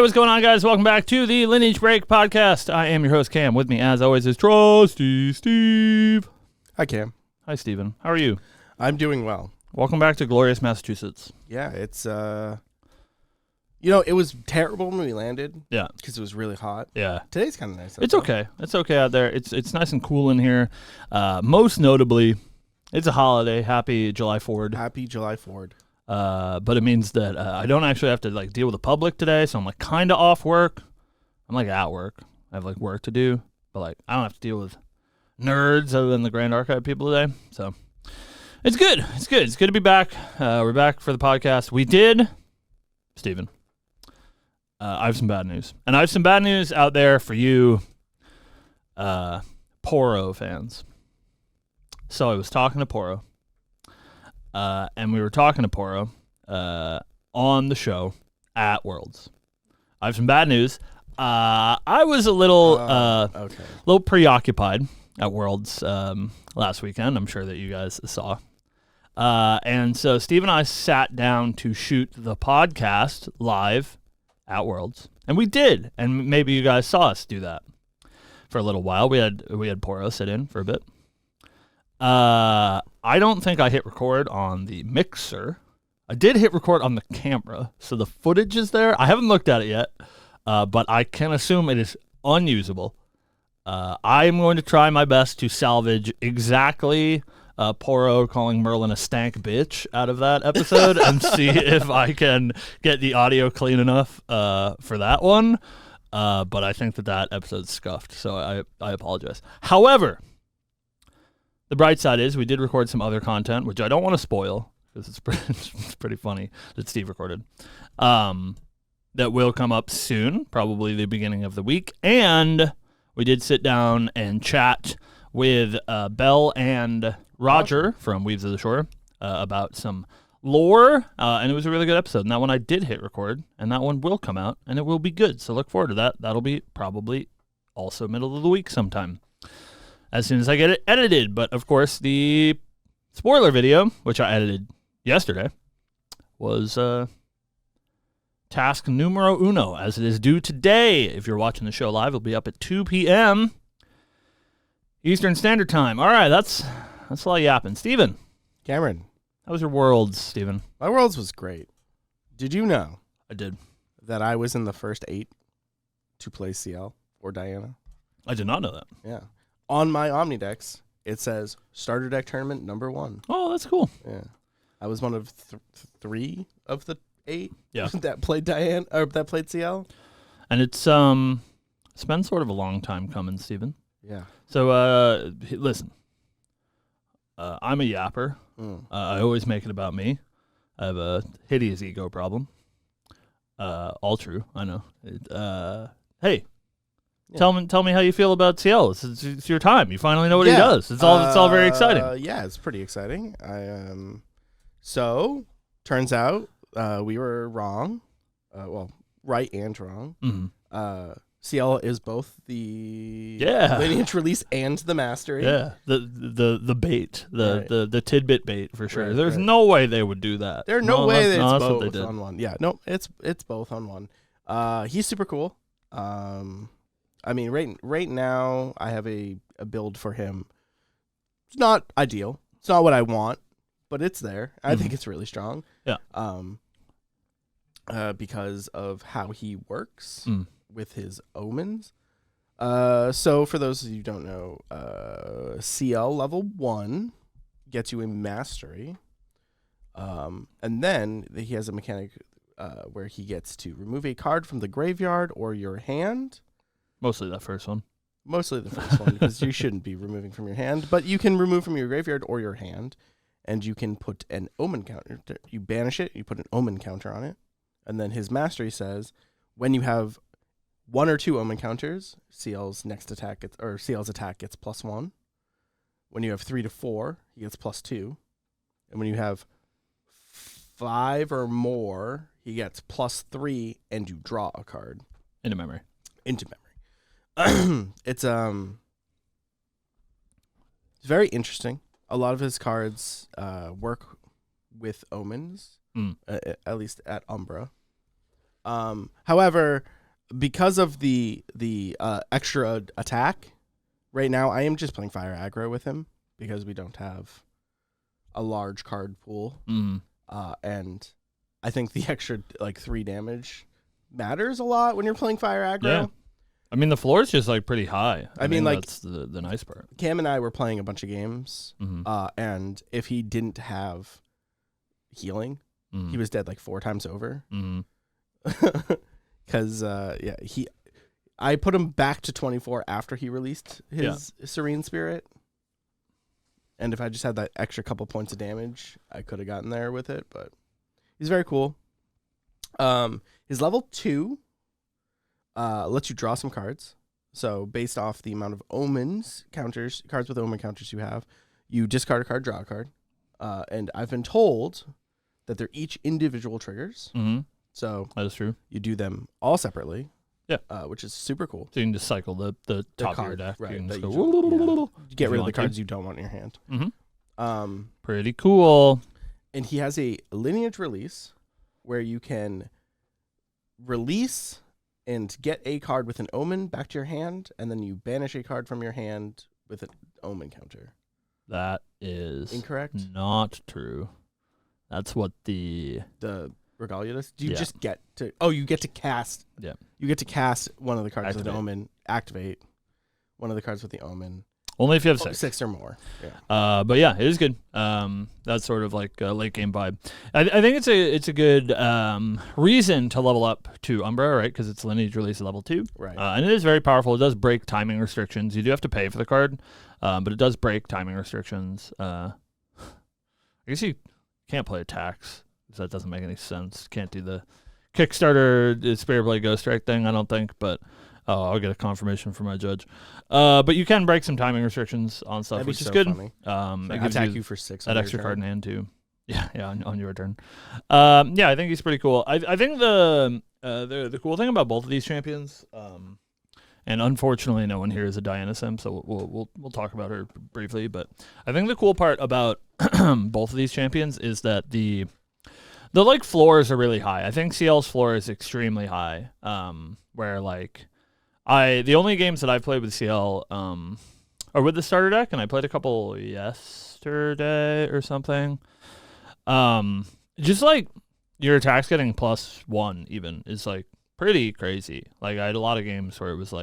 what's going on, guys? Welcome back to the Lineage Break podcast. I am your host, Cam. With me, as always, is Trusty Steve. Hi, Cam. Hi, Steven. How are you? I'm doing well. Welcome back to glorious Massachusetts. Yeah, it's, it was terrible when we landed. Yeah. Because it was really hot. Yeah. Today's kind of nice. It's okay. It's okay out there. It's nice and cool in here. Most notably, it's a holiday. Happy July 4th. Happy July 4th. But it means that I don't actually have to deal with the public today, so I'm kind of off work. I'm at work. I have work to do, but I don't have to deal with nerds other than the Grand Archive people today. So it's good. It's good. It's good to be back. We're back for the podcast. We did, Steven. I have some bad news, and I have some bad news out there for you, Poro fans. So I was talking to Poro. And we were talking to Poro on the show at Worlds. I have some bad news. I was a little preoccupied at Worlds last weekend. I'm sure that you guys saw. And so Steve and I sat down to shoot the podcast live at Worlds, and we did. And maybe you guys saw us do that for a little while. We had Poro sit in for a bit. I don't think I hit record on the mixer. I did hit record on the camera, so the footage is there. I haven't looked at it yet, but I can assume it is unusable. I'm going to try my best to salvage exactly Poro calling Merlin a stank bitch out of that episode and see if I can get the audio clean enough for that one. But I think that episode's scuffed, so I apologize. However, the bright side is we did record some other content, which I don't want to spoil because it's pretty funny that Steve recorded, that will come up soon, probably the beginning of the week. And we did sit down and chat with Belle and Roger from Weaves of the Shore about some lore, and it was a really good episode. And that one I did hit record, and that one will come out, and it will be good. So look forward to that. That'll be probably also middle of the week sometime, as soon as I get it edited. But, of course, the spoiler video, which I edited yesterday, was task numero uno, as it is due today. If you're watching the show live, it'll be up at 2 p.m. Eastern Standard Time. All right, that's a lot of yapping. Steven. Cameron. How was your Worlds, Steven? My Worlds was great. Did you know? I did. That I was in the first 8 to play CL or Diana? I did not know that. Yeah. On my Omnidex, it says starter deck tournament number 1. Oh, that's cool. Yeah, I was one of 3 of the 8 yeah. that played Diane or that played CL. And it's been sort of a long time coming, Steven. Yeah. So listen, I'm a yapper. I always make it about me. I have a hideous ego problem. All true, I know. Hey. Yeah. Tell me how you feel about CL. It's your time. You finally know what he does. It's all very exciting. Yeah, it's pretty exciting. So turns out we were wrong. Right and wrong. Mm-hmm. CL is both the Lineage release and the mastery. Yeah, the bait, the tidbit bait for sure. Right, There's no way they would do that. There's no way that it's both on one. Yeah, no, it's both on one. He's super cool. I mean, right now, I have a build for him. It's not ideal. It's not what I want, but it's there. I think it's really strong. Yeah. Because of how he works with his omens. So for those of you who don't know, CL level 1 gets you a mastery. And then he has a mechanic where he gets to remove a card from the graveyard or your hand. Mostly that first one. Mostly the first one, because you shouldn't be removing from your hand. But you can remove from your graveyard or your hand, and you can put an omen counter. You banish it, you put an omen counter on it, and then his mastery says, when you have 1 or 2 omen counters, CL's attack gets +1. When you have 3 to 4, he gets +2. And when you have 5 or more, he gets +3, and you draw a card. Into memory. It's very interesting. A lot of his cards work with omens, at least at Umbra. However, because of the extra attack, right now I am just playing fire aggro with him because we don't have a large card pool. And I think the extra 3 damage matters a lot when you're playing fire aggro. Yeah. I mean, the floor is just pretty high. I mean, that's the nice part. Cam and I were playing a bunch of games, and if he didn't have healing, he was dead 4 times over. Because I put him back to 24 after he released his Serene Spirit, and if I just had that extra couple points of damage, I could have gotten there with it. But he's very cool. His level 2 lets you draw some cards. So based off the amount of omens counters, cards with omen counters you have, you discard a card, draw a card. And I've been told that they're each individual triggers. So that is true. You do them all separately. Yeah. Which is super cool. So you can just cycle the top of your deck. Right, You can just that go you get rid of the cards you don't want in your hand. Pretty cool. And he has a lineage release where you can release and get a card with an omen back to your hand, and then you banish a card from your hand with an omen counter. That is incorrect. Not true. That's what the Regalia does. Do you just get to? Oh, you get to cast. Yeah. You get to cast one of the cards with an omen. Activate one of the cards with the omen. Only if you have 6. 6 or more. Yeah. But yeah, it is good. That's sort of like a late game vibe. I think it's a good reason to level up to Umbra, right? Because it's Lineage release at level 2. Right. And it is very powerful. It does break timing restrictions. You do have to pay for the card, but it does break timing restrictions. I guess you can't play attacks, so that doesn't make any sense. Can't do the Kickstarter Spirit Blade Ghost Strike thing, I don't think, but I'll get a confirmation from my judge. But you can break some timing restrictions on stuff, which is good. Funny. It gives attack you for 6. That extra card in hand too. Yeah, on your turn. Yeah, I think he's pretty cool. I think the cool thing about both of these champions, and unfortunately no one here is a Diana sim, so we'll talk about her briefly. But I think the cool part about both of these champions is that the floors are really high. I think CL's floor is extremely high. Where the only games that I've played with CL are with the starter deck, and I played a couple yesterday or something. Just your attacks getting +1 even is pretty crazy. I had a lot of games where it was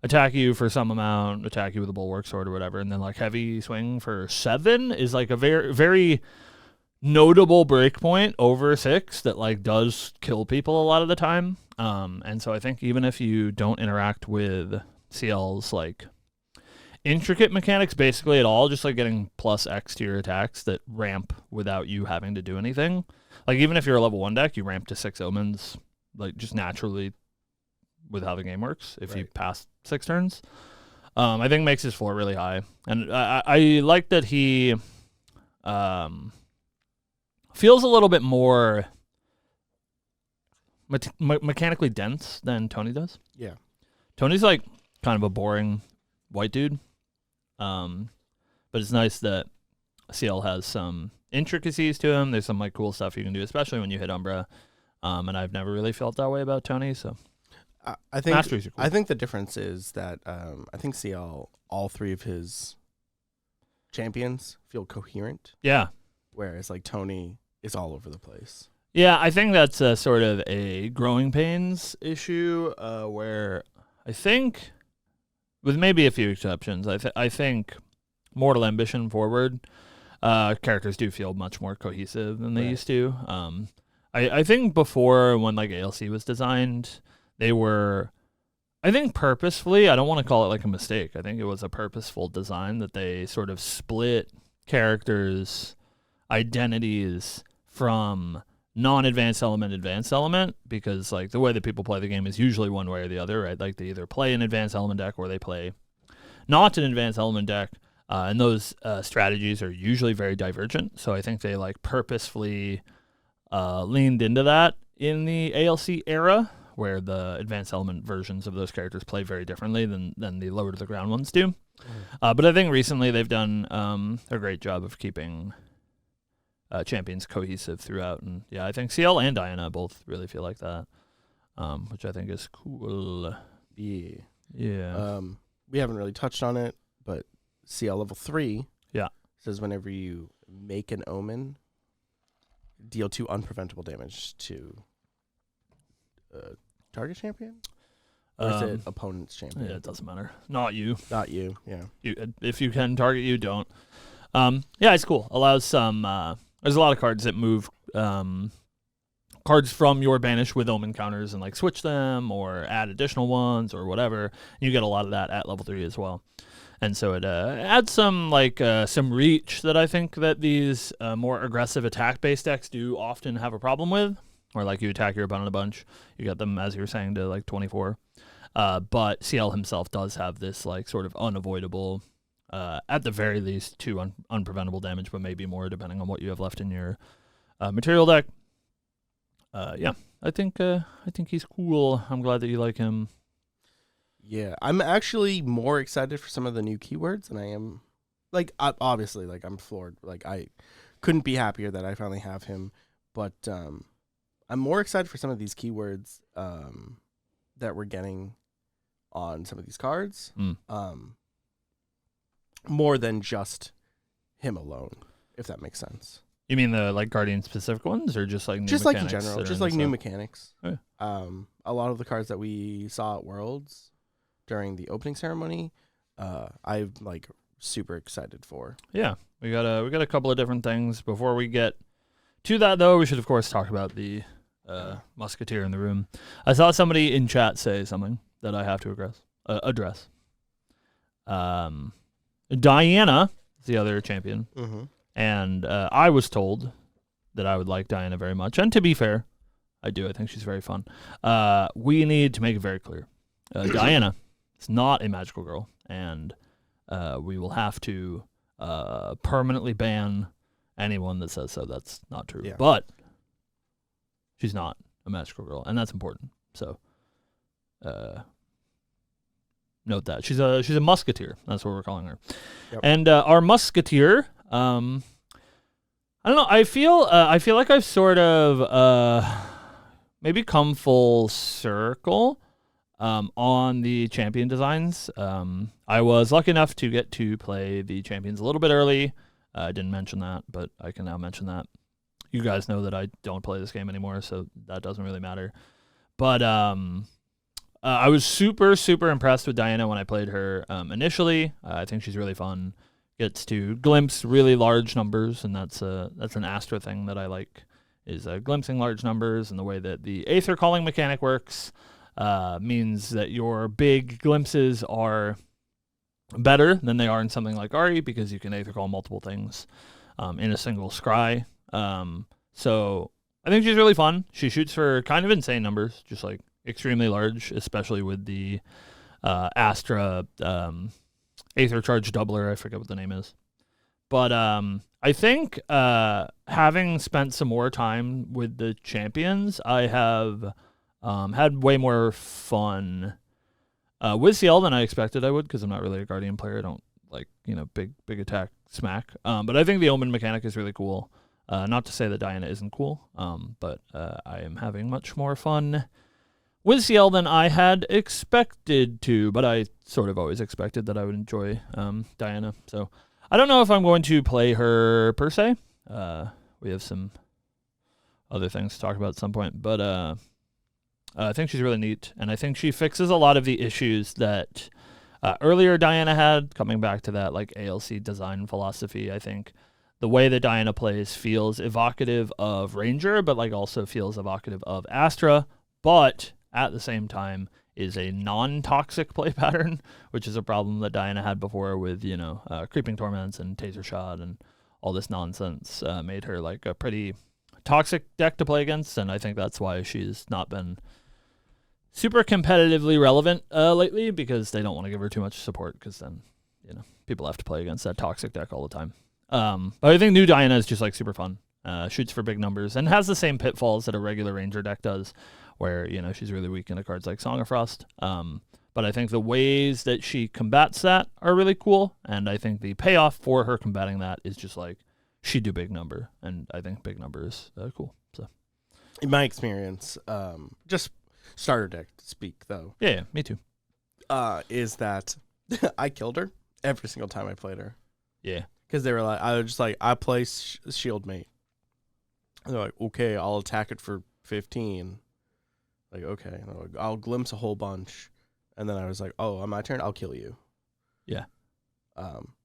attack you for some amount, attack you with a bulwark sword or whatever, and then heavy swing for 7 is a very, very notable breakpoint over 6 that does kill people a lot of the time. And so I think even if you don't interact with CL's intricate mechanics basically at all, just getting +X to your attacks that ramp without you having to do anything. Even if you're a level 1 deck, you ramp to 6 omens just naturally with how the game works if you pass 6 turns. I think makes his floor really high. And I like that he feels a little bit more mechanically dense than Tony does. Yeah. Tony's kind of a boring white dude. But it's nice that CL has some intricacies to him. There's some cool stuff you can do, especially when you hit Umbra. And I've never really felt that way about Tony, so I think Masteries are cool. I think the difference is that I think CL, all 3 of his champions feel coherent. Yeah. Whereas Tony is all over the place. Yeah, I think that's sort of a growing pains issue where I think, with maybe a few exceptions, I think Mortal Ambition forward, characters do feel much more cohesive than they used to. I think before, when ALC was designed, they were, I think purposefully, I don't want to call it a mistake. I think it was a purposeful design that they sort of split characters' identities from non-advanced element, advanced element, because the way that people play the game is usually one way or the other, right? They either play an advanced element deck or they play not an advanced element deck, and those strategies are usually very divergent. So I think they purposefully leaned into that in the ALC era, where the advanced element versions of those characters play very differently than the lower to the ground ones do. But I think recently they've done a great job of keeping champions cohesive throughout, and yeah, I think CL and Diana both really feel like that. which I think is cool. Yeah. Yeah. We haven't really touched on it, but CL level 3 says whenever you make an omen, deal 2 unpreventable damage to target champion? Or is it opponent's champion? Yeah, it doesn't matter. Not you. Not you, yeah. If you can target you, don't. Yeah, it's cool. Allows some... there's a lot of cards that move cards from your banish with omen counters and like switch them or add additional ones or whatever. You get a lot of that at level 3 as well. And so it adds some some reach that I think that these more aggressive attack-based decks do often have a problem with. Or like you attack your opponent a bunch, you get them, as you were saying, to like 24. But CL himself does have this like sort of unavoidable, at the very least, 2 unpreventable damage, but maybe more depending on what you have left in your material deck. Yeah, I think he's cool. I'm glad that you like him. Yeah, I'm actually more excited for some of the new keywords than I am. Like, obviously, like I'm floored. Like I couldn't be happier that I finally have him. But I'm more excited for some of these keywords that we're getting on some of these cards. More than just him alone, if that makes sense. You mean the like Guardian specific ones, or just like new just mechanics? Like in general, just like new mechanics. Oh, yeah. A lot of the cards that we saw at Worlds during the opening ceremony, I'm like super excited for. Yeah, we got a couple of different things. Before we get to that, though, we should of course talk about the musketeer in the room. I saw somebody in chat say something that I have to address. Diana is the other champion, and I was told that I would like Diana very much. And to be fair, I do. I think she's very fun. We need to make it very clear. Diana is not a magical girl, and we will have to permanently ban anyone that says so. That's not true. Yeah. But she's not a magical girl, and that's important. So note that. She's a musketeer. That's what we're calling her. Yep. And our musketeer, I don't know. I feel like I've sort of maybe come full circle on the champion designs. I was lucky enough to get to play the champions a little bit early. I didn't mention that, but I can now mention that. You guys know that I don't play this game anymore, so that doesn't really matter. But I was super, super impressed with Diana when I played her initially. I think she's really fun. Gets to glimpse really large numbers, and that's an Astra thing that I like, is glimpsing large numbers, and the way that the Aether Calling mechanic works means that your big glimpses are better than they are in something like Ari, because you can Aether Call multiple things in a single scry. So I think she's really fun. She shoots for kind of insane numbers, just like extremely large, especially with the Astra Aether Charge Doubler. I forget what the name is. But I think having spent some more time with the champions, I have had way more fun with CL than I expected I would, because I'm not really a Guardian player. I don't like, big attack smack. But I think the Omen mechanic is really cool. Not to say that Diana isn't cool, but I am having much more fun with CL than I had expected to, but I sort of always expected that I would enjoy Diana. So I don't know if I'm going to play her per se. We have some other things to talk about at some point, but I think she's really neat, and I think she fixes a lot of the issues that earlier Diana had, coming back to that like ALC design philosophy. I think the way that Diana plays feels evocative of Ranger, but like also feels evocative of Astra, but at the same time is a non-toxic play pattern, which is a problem that Diana had before with, Creeping Torments and Taser Shot and all this nonsense. Made her like a pretty toxic deck to play against, and I think that's why she's not been super competitively relevant lately, because they don't want to give her too much support, because then, people have to play against that toxic deck all the time. But I think new Diana is just like super fun. Shoots for big numbers and has the same pitfalls that a regular Ranger deck does, where, she's really weak into cards like Song of Frost. But I think the ways that she combats that are really cool, and I think the payoff for her combating that is just like, she do big number, and I think big number is cool. So, in my experience, just starter deck speak though. Yeah, me too. Is that I killed her every single time I played her. Yeah. Because they were like, I was just like, I play Shield Mate. And they're like, okay, I'll attack it for 15. Like, okay. And they're like, I'll glimpse a whole bunch. And then I was like, oh, on my turn, I'll kill you. Yeah.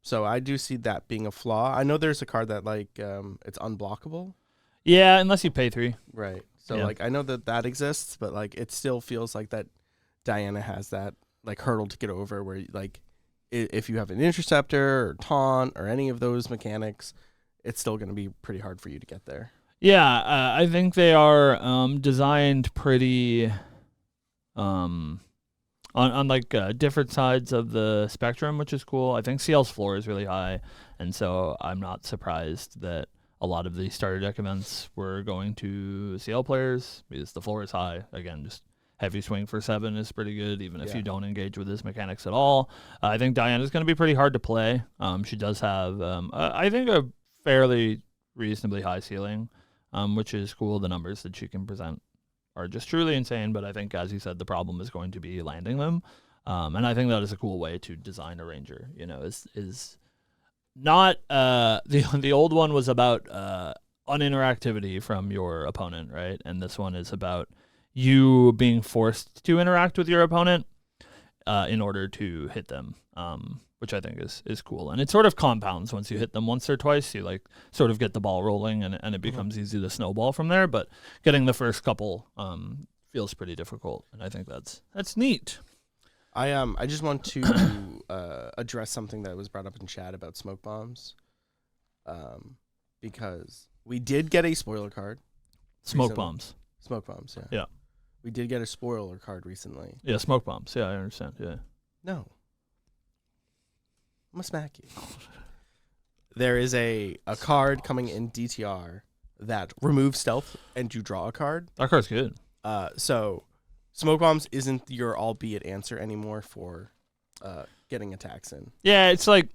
So I do see that being a flaw. I know there's a card that, like, it's unblockable. Yeah, unless you pay 3. Right. So, Yeah. like, I know that exists, but, like, it still feels like that Diana has that, like, hurdle to get over where, like, if you have an interceptor or taunt or any of those mechanics, it's still going to be pretty hard for you to get there. Yeah, I think they are designed pretty on like different sides of the spectrum, which is cool. I think CL's floor is really high, and so I'm not surprised that a lot of the starter deck events were going to CL players because the floor is high. Again, just heavy swing for 7 is pretty good, even if you don't engage with his mechanics at all. I think Diana's going to be pretty hard to play. She does have, I think, a fairly reasonably high ceiling, which is cool. The numbers that she can present are just truly insane, but I think, as you said, the problem is going to be landing them. And I think that is a cool way to design a Ranger, is not the old one was about uninteractivity from your opponent, right? And this one is about you being forced to interact with your opponent in order to hit them, which I think is cool. And it sort of compounds once you hit them once or twice. You like sort of get the ball rolling, and it becomes easy to snowball from there. But getting the first couple feels pretty difficult, and I think that's neat. I just want to address something that was brought up in chat about smoke bombs, because we did get a spoiler card. Smoke recently. bombs. Smoke bombs, yeah. Yeah. We did get a spoiler card recently. Yeah, smoke bombs. Yeah, I understand. Yeah. No. I'm gonna smack you. There is a card coming in DTR that removes stealth and you draw a card. That card's good. So smoke bombs isn't your albeit answer anymore for getting attacks in. Yeah, it's like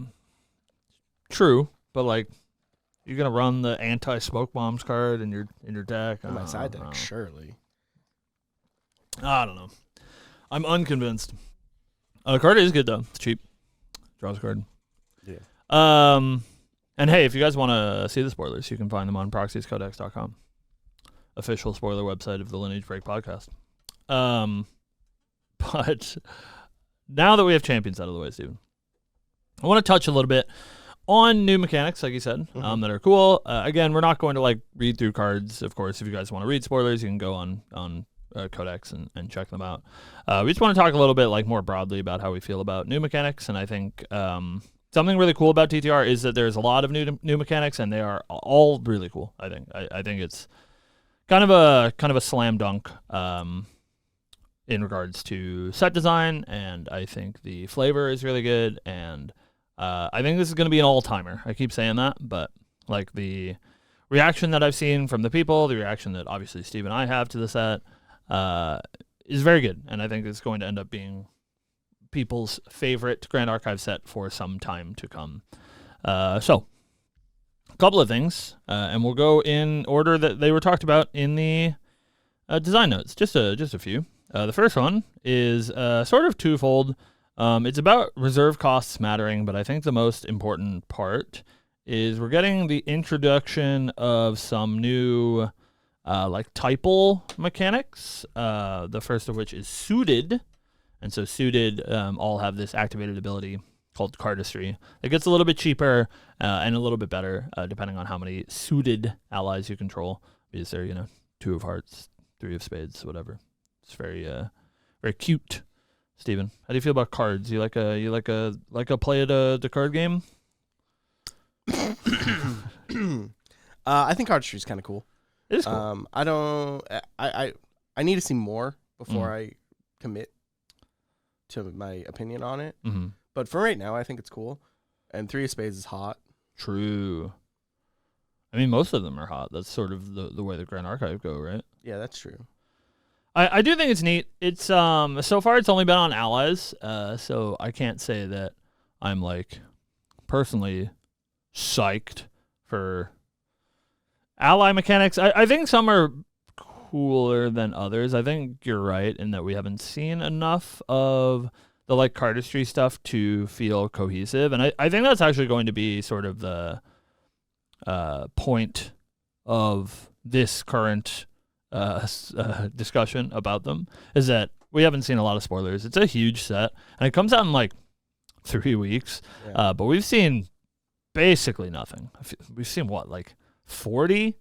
true, but like you're gonna run the anti-smoke bombs card in your deck. In my side deck, surely. I don't know. I'm unconvinced. The card is good though. It's cheap. Draws a card. Yeah. And hey, if you guys want to see the spoilers, you can find them on proxiescodex.com. Official spoiler website of the Lineage Break podcast. But now that we have champions out of the way, Steven, I want to touch a little bit on new mechanics, like you said, that are cool. Again, we're not going to like read through cards. Of course, if you guys want to read spoilers, you can go on Codex and check them out. We just want to talk a little bit like more broadly about how we feel about new mechanics, and I think something really cool about TTR is that there's a lot of new mechanics, and they are all really cool. I think it's kind of a slam dunk in regards to set design, and I think the flavor is really good, and I think this is going to be an all-timer. I keep saying that, but like the reaction that I've seen from the people, the reaction that obviously Steve and I have to the set, is very good, and I think it's going to end up being people's favorite Grand Archive set for some time to come. So, a couple of things, and we'll go in order that they were talked about in the design notes. Just a few. The first one is sort of twofold. It's about reserve costs mattering, but I think the most important part is we're getting the introduction of some new like typal mechanics, the first of which is suited. And so suited all have this activated ability called Cardistry. It gets a little bit cheaper and a little bit better depending on how many suited allies you control. Because they're, 2 of hearts, 3 of spades, whatever. It's very very cute. Steven, how do you feel about cards? You like a play at the card game? I think Cardistry is kind of cool. It is cool. I need to see more before I commit to my opinion on it. Mm-hmm. But for right now, I think it's cool. And 3 of spades is hot. True. I mean, most of them are hot. That's sort of the way the Grand Archive go, right? Yeah, that's true. I do think it's neat. It's so far it's only been on allies, so I can't say that I'm like personally psyched for ally mechanics. I think some are cooler than others. I think you're right in that we haven't seen enough of the like cardistry stuff to feel cohesive, and I think that's actually going to be sort of the point of this current discussion about them, is that we haven't seen a lot of spoilers. It's a huge set, and it comes out in like 3 weeks, but we've seen basically nothing. We've seen what, like 40,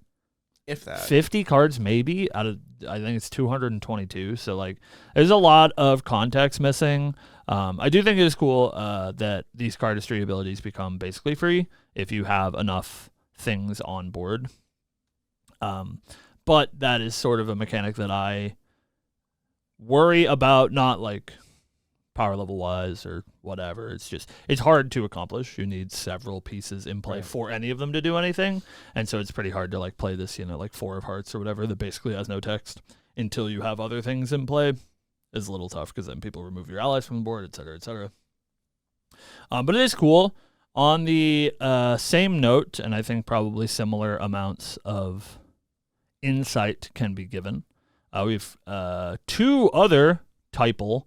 if that, 50 cards maybe out of, I think it's 222. So like, there's a lot of context missing. I do think it is cool that these cardistry abilities become basically free if you have enough things on board. But that is sort of a mechanic that I worry about, not like power level wise or whatever. It's just, it's hard to accomplish. You need several pieces in play for any of them to do anything. And so it's pretty hard to like play this, like 4 of hearts or whatever that basically has no text until you have other things in play. Is a little tough because then people remove your allies from the board, et cetera, et cetera. But it is cool. On the same note, and I think probably similar amounts of insight can be given, we've 2 other typal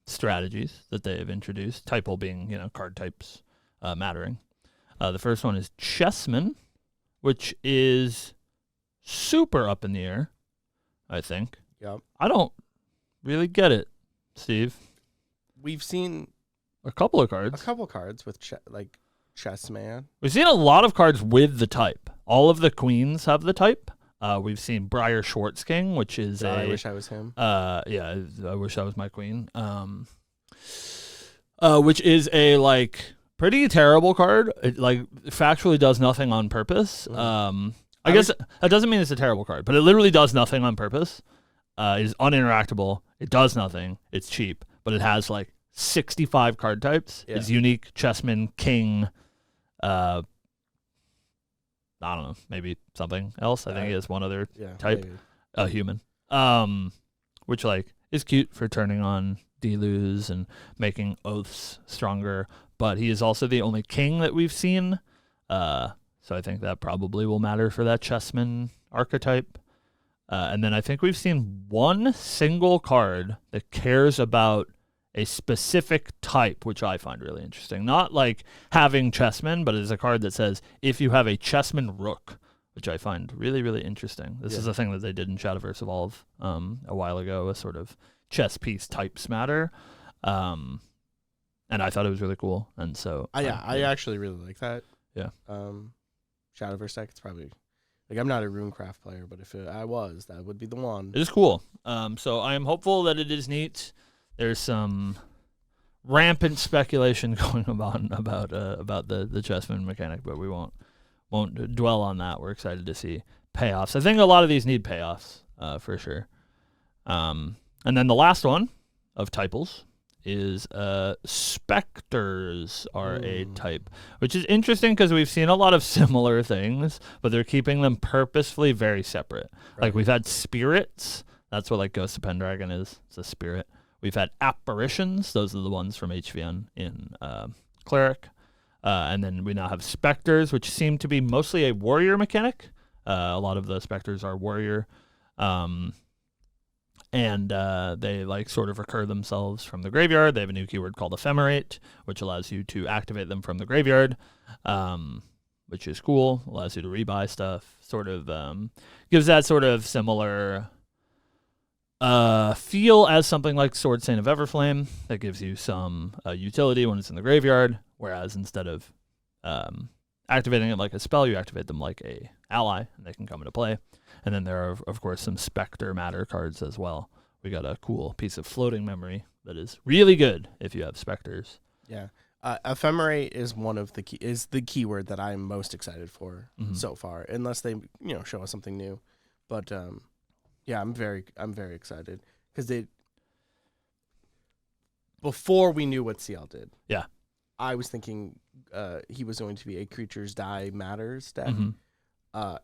strategies that they have introduced. Typal being, card types mattering. The first one is Chessman, which is super up in the air, I think. Yep. I don't really get it, Steve. We've seen a couple of cards. With Chessman. We've seen a lot of cards with the type. All of the queens have the type. We've seen Briar Schwartz King, which is I wish I was him. Yeah, I wish I was my queen. Which is a like pretty terrible card. It like factually does nothing on purpose. I guess that doesn't mean it's a terrible card, but it literally does nothing on purpose. It is uninteractable. It does nothing. It's cheap, but it has like 65 card types. Yeah. It's unique. Chessman, King. I don't know, maybe something else. I think he has one other type, maybe. A human, which like is cute for turning on Delus and making oaths stronger. But he is also the only king that we've seen, so I think that probably will matter for that Chessman archetype. And then I think we've seen one single card that cares about a specific type, which I find really interesting. Not like having Chessman, but it's a card that says, if you have a Chessman Rook, which I find really, really interesting. This is a thing that they did in Shadowverse Evolve a while ago, a sort of chess piece types matter. And I thought it was really cool. And so I actually really like that. Yeah. Shadowverse deck, it's probably, like, I'm not a Runecraft player, but if I was, that would be the one. It is cool. So I am hopeful that it is neat. There's some rampant speculation going on about the Chessman mechanic, but we won't dwell on that. We're excited to see payoffs. I think a lot of these need payoffs for sure. And then the last one of typals is Specters are a type, which is interesting because we've seen a lot of similar things, but they're keeping them purposefully very separate. Right. Like we've had Spirits. That's what like Ghost of Pendragon is. It's a spirit. We've had Apparitions. Those are the ones from HVN in Cleric. And then we now have Specters, which seem to be mostly a warrior mechanic. A lot of the Specters are warrior. And they like sort of recur themselves from the graveyard. They have a new keyword called Ephemerate, which allows you to activate them from the graveyard, which is cool. Allows you to rebuy stuff. Sort of gives that sort of similar feel as something like Sword Saint of Everflame that gives you some utility when it's in the graveyard, whereas instead of activating it like a spell, you activate them like a ally, and they can come into play. And then there are, of course, some Spectre Matter cards as well. We got a cool piece of floating memory that is really good if you have Specters. Yeah. Ephemerate is the keyword that I'm most excited for so far, unless they show us something new. But yeah, I'm very excited because before we knew what CL did. Yeah, I was thinking he was going to be a creatures die matters deck.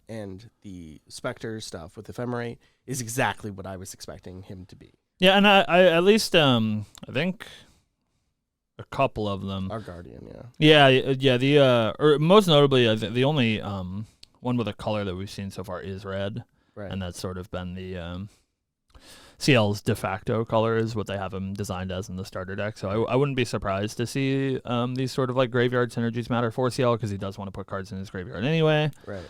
And the Spectre stuff with Ephemerate is exactly what I was expecting him to be. Yeah, and I at least I think a couple of them Our Guardian, yeah. The or most notably, the only one with a color that we've seen so far is red. Right. And that's sort of been the CL's de facto color is what they have him designed as in the starter deck. So I wouldn't be surprised to see these sort of like graveyard synergies matter for CL because he does want to put cards in his graveyard anyway. Right.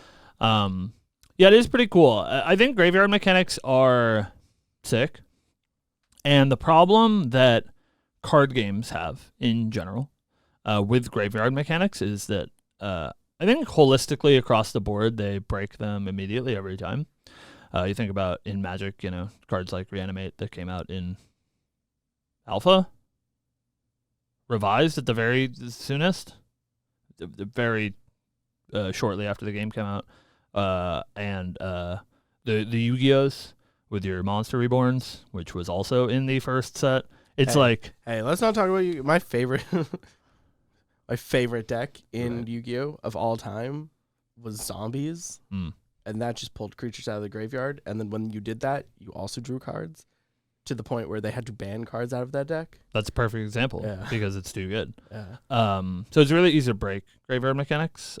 Yeah, it is pretty cool. I think graveyard mechanics are sick. And the problem that card games have in general with graveyard mechanics is that I think holistically across the board, they break them immediately every time. You think about in Magic, cards like Reanimate that came out in Alpha, revised at the very soonest, very shortly after the game came out, and the Yu-Gi-Ohs with your Monster Reborns, which was also in the first set. It's hey, let's not talk about you. My favorite, my favorite deck in Yu-Gi-Oh of all time was Zombies. And that just pulled creatures out of the graveyard. And then when you did that, you also drew cards to the point where they had to ban cards out of that deck. That's a perfect example because it's too good. Yeah. So it's really easy to break graveyard mechanics.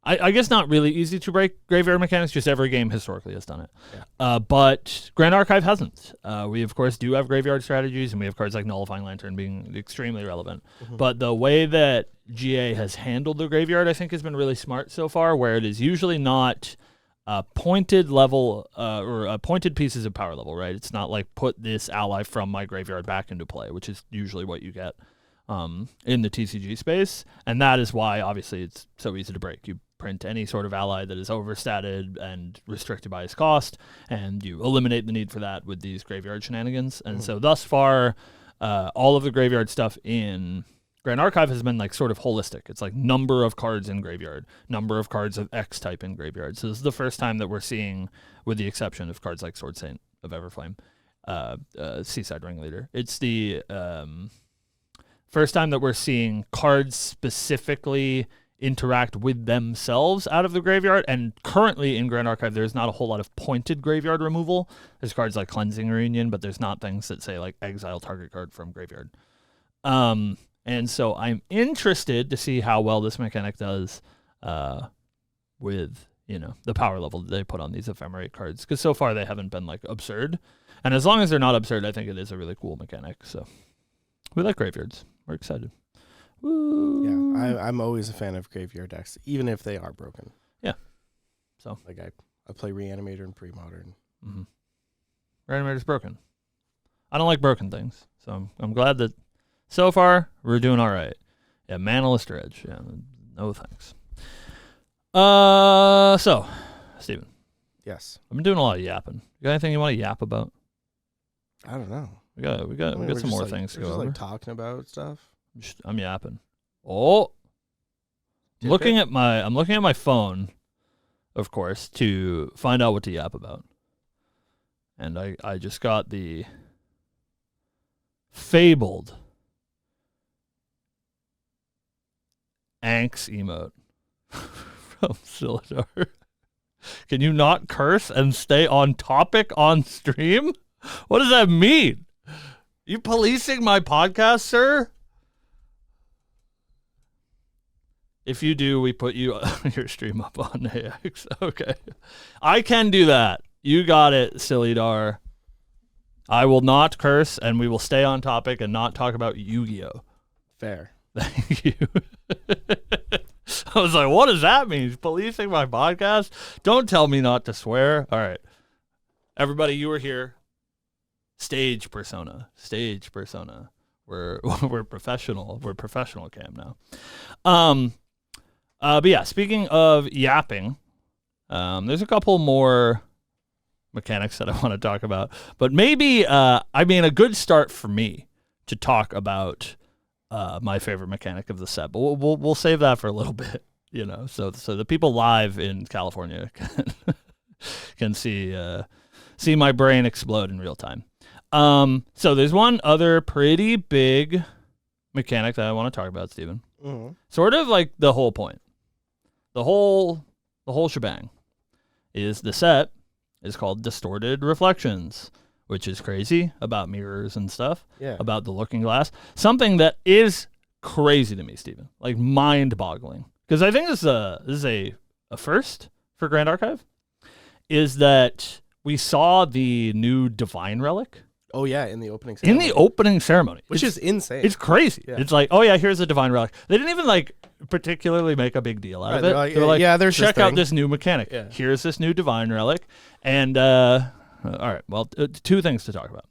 I guess not really easy to break graveyard mechanics, just every game historically has done it. Yeah. But Grand Archive hasn't. We, of course, do have graveyard strategies, and we have cards like Nullifying Lantern being extremely relevant. Mm-hmm. But the way that GA has handled the graveyard, I think, has been really smart so far, where it is usually not pointed level or pointed pieces of power level, right? It's not like put this ally from my graveyard back into play, which is usually what you get in the TCG space. And that is why, obviously, it's so easy to break. You print any sort of ally that is overstated and restricted by its cost, and you eliminate the need for that with these graveyard shenanigans. And so thus far, all of the graveyard stuff in Grand Archive has been like sort of holistic. It's like number of cards in graveyard, number of cards of X type in graveyard. So this is the first time that we're seeing, with the exception of cards like Sword Saint of Everflame, Seaside Ringleader. It's the first time that we're seeing cards specifically interact with themselves out of the graveyard. And currently in Grand Archive, there's not a whole lot of pointed graveyard removal. There's cards like Cleansing Reunion, but there's not things that say like exile target card from graveyard. And so I'm interested to see how well this mechanic does with, the power level that they put on these Ephemerate cards. Because so far they haven't been like absurd. And as long as they're not absurd, I think it is a really cool mechanic. So we like graveyards. We're excited. Woo. Yeah, I'm always a fan of graveyard decks, even if they are broken. Yeah. So like I play Reanimator and Pre-Modern. Mm-hmm. Reanimator's broken. I don't like broken things, so I'm glad that so far we're doing all right. Yeah, Manalist Dredge. Yeah, no thanks. So, Steven. Yes. I've been doing a lot of yapping. You got anything you want to yap about? I don't know. We got some more things to go over. Like talking about stuff. I'm yapping. Oh, I'm looking at my phone, of course, to find out what to yap about. And I just got the fabled Anx emote from Silidar. Can you not curse and stay on topic on stream? What does that mean? You policing my podcast, sir? If you do, we put you your stream up on AX. Okay. I can do that. You got it, Silidar. I will not curse, and we will stay on topic and not talk about Yu-Gi-Oh. Fair. Thank you. I was like, what does that mean? He's policing my podcast? Don't tell me not to swear. All right. Everybody, you were here. Stage persona. We're professional. We're professional cam now. But yeah, speaking of yapping, there's a couple more mechanics that I want to talk about. But maybe, a good start for me to talk about my favorite mechanic of the set. But we'll save that for a little bit, so the people live in California can see my brain explode in real time. So there's one other pretty big mechanic that I want to talk about, Steven. Mm-hmm. Sort of like the whole point. The whole shebang is the set is called Distorted Reflections, which is crazy about mirrors and stuff, about the looking glass. Something that is crazy to me, Steven, like mind-boggling. Because I think this is a first for Grand Archive. is that we saw the new Divine Relic Oh yeah, in the opening in ceremony. the opening ceremony, Which is insane. It's crazy. Yeah. It's like, oh yeah, here's a Divine Relic. They didn't even like particularly make a big deal out of Right, it. they're like, yeah, there's check this out thing. this new mechanic. Yeah. Here's this new Divine Relic, and all right, well, two things to talk about.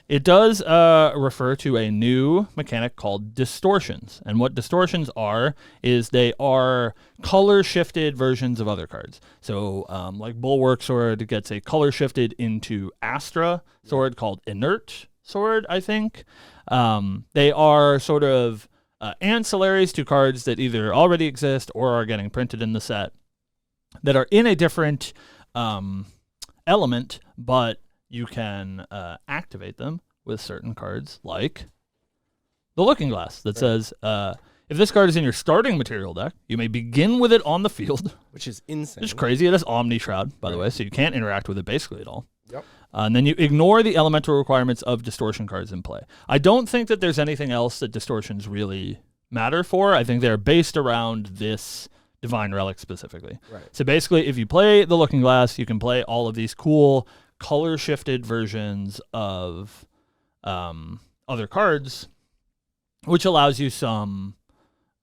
It does refer to a new mechanic called Distortions. And what Distortions are is they are color-shifted versions of other cards. So like Bulwark Sword gets a color-shifted into Astra Sword called Inert Sword, I think. They are sort of ancillaries to cards that either already exist or are getting printed in the set that are in a different element, but you can activate them with certain cards, like the Looking Glass that says, if this card is in your starting material deck, you may begin with it on the field. Which is insane. It's crazy. It has Omni Shroud, by the way, so you can't interact with it basically at all. Yep. And then you ignore the elemental requirements of Distortion cards in play. I don't think that there's anything else that Distortions really matter for. I think they're based around this Divine Relic specifically. Right. So basically, if you play the Looking Glass, you can play all of these cool color-shifted versions of other cards, which allows you some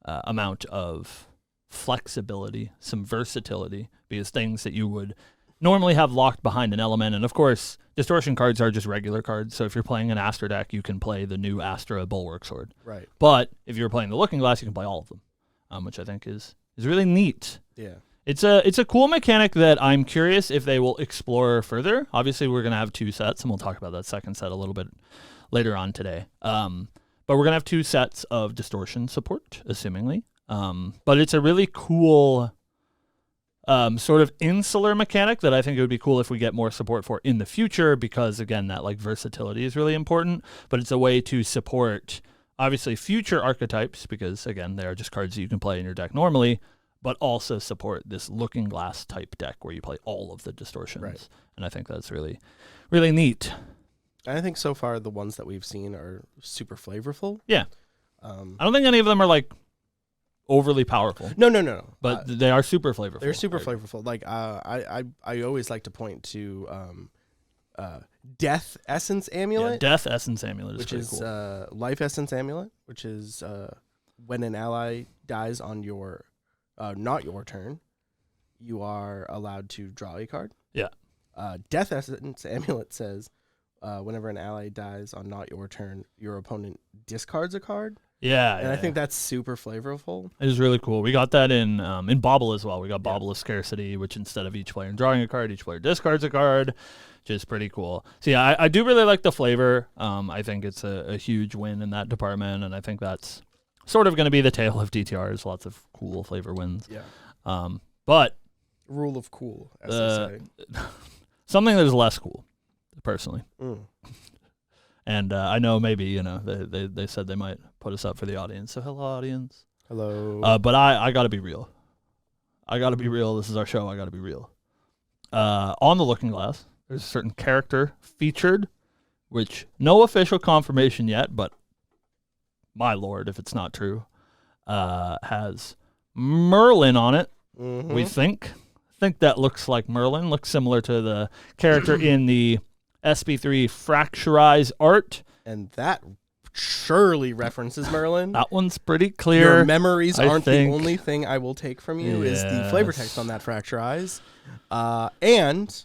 amount of flexibility, some versatility, because things that you would normally have locked behind an element, and of course, Distortion cards are just regular cards, so if you're playing an Astra deck, you can play the new Astra Bulwark Sword. Right. But if you're playing the Looking Glass, you can play all of them, which I think is really neat. Yeah. It's a cool mechanic that I'm curious if they will explore further. Obviously, we're going to have two sets, and we'll talk about that second set a little bit later on today. But we're going to have two sets of Distortion support, assumingly. But it's a really cool sort of insular mechanic that I think it would be cool if we get more support for in the future because, again, that like versatility is really important. But it's a way to support, obviously, future archetypes because, again, they are just cards that you can play in your deck normally, but also support this Looking Glass type deck where you play all of the Distortions. Right. And I think that's really, really neat. I think so far the ones that we've seen are super flavorful. Yeah. I don't think any of them are like overly powerful. No. But they are super flavorful. They're super flavorful. Like I always like to point to Death Essence Amulet. Yeah, Death Essence Amulet is which pretty is cool. Life Essence Amulet, which is when an ally dies on your not your turn, you are allowed to draw a card. Yeah. Death Essence Amulet says whenever an ally dies on not your turn, your opponent discards a card. Yeah, And I think that's super flavorful. it is really cool. We got that in Bauble as well. We got Bauble of Scarcity, which instead of each player drawing a card, each player discards a card, which is pretty cool. So yeah, I do really like the flavor. I think it's a huge win in that department, and I think that's sort of going to be the tale of DTRs. Lots of cool flavor wins. Yeah. But Rule of cool, as they say. something that is less cool, personally. Mm. And I know maybe, they said they might put us up for the audience. So hello, audience. Hello. But I got to be real. I got to be real. This is our show. I got to be real. On the Looking Glass, there's a certain character featured, which no official confirmation yet, but my lord, if it's not true, has Merlin on it. Mm-hmm. We think that looks like Merlin. Looks similar to the character in the SB3 Fracturize art. And that surely references Merlin. That one's pretty clear. Your memories I aren't think. the only thing I will take from you is the flavor Yes. text on that Fracturize. And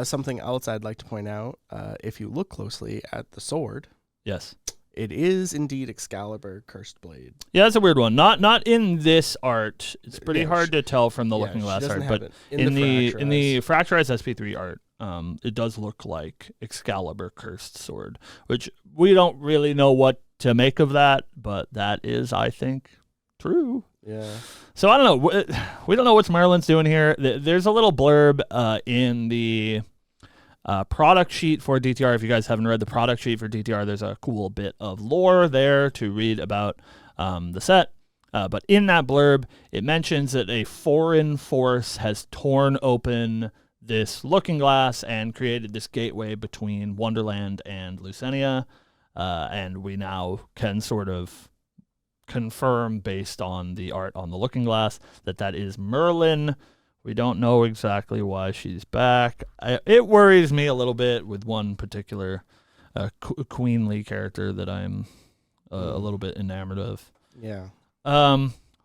something else I'd like to point out, if you look closely at the sword, Yes. it is indeed Excalibur Cursed Blade. Yeah, that's a weird one. Not in this art. It's pretty Yeah, hard to tell from the Yeah, Looking she Glass doesn't art, have but it in the Fracturized SP3 art, it does look like Excalibur Cursed Sword, which we don't really know what to make of that, but that is, I think, true. Yeah. So I don't know. We don't know what Merlin's doing here. There's a little blurb in the product sheet for DTR. If you guys haven't read the product sheet for DTR, there's a cool bit of lore there to read about the set. But in that blurb, it mentions that a foreign force has torn open this Looking Glass and created this gateway between Wonderland and Lucenia. And we now can sort of confirm, based on the art on the Looking Glass, that is Merlin, We don't know exactly why she's back. It worries me a little bit with one particular queenly character that I'm a little bit enamored of. Yeah.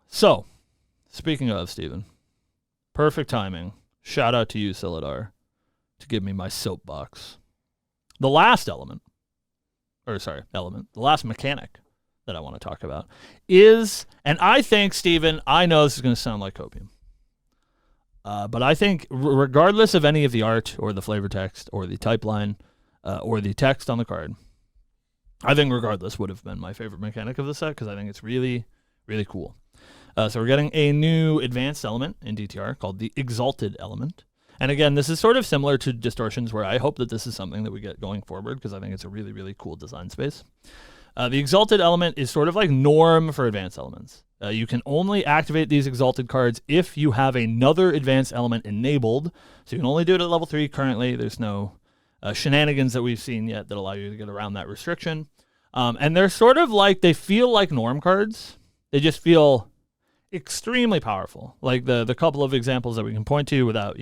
So, speaking of, Steven, perfect timing. Shout out to you, Silidar, to give me my soapbox. The last element, the last mechanic that I want to talk about is, and I think, Steven, I know this is going to sound like copium, but I think regardless of any of the art or the flavor text or the type line or the text on the card, I think regardless would have been my favorite mechanic of the set because I think it's really, really cool. So we're getting a new advanced element in DTR called the Exalted Element. And again, this is sort of similar to Distortions, where I hope that this is something that we get going forward because I think it's a really, really cool design space. The Exalted Element is sort of like norm for advanced elements. You can only activate these Exalted cards if you have another advanced element enabled. So you can only do it at level 3 currently. There's no shenanigans that we've seen yet that allow you to get around that restriction. And they're sort of like, they feel like norm cards. They just feel extremely powerful. Like the couple of examples that we can point to without,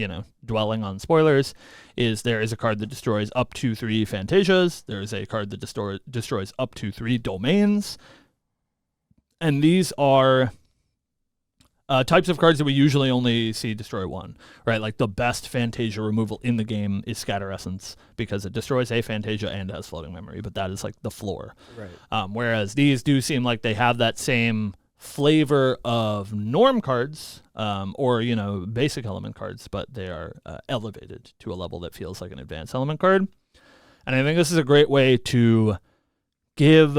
dwelling on spoilers is there is a card that destroys up to 3 Phantasias. There is a card that destroys up to 3 domains. And these are types of cards that we usually only see destroy 1, right? Like the best Phantasia removal in the game is Scatter Essence because it destroys a Phantasia and has floating memory, but that is like the floor. Right. Whereas these do seem like they have that same flavor of norm cards or basic element cards, but they are elevated to a level that feels like an advanced element card. And I think this is a great way to give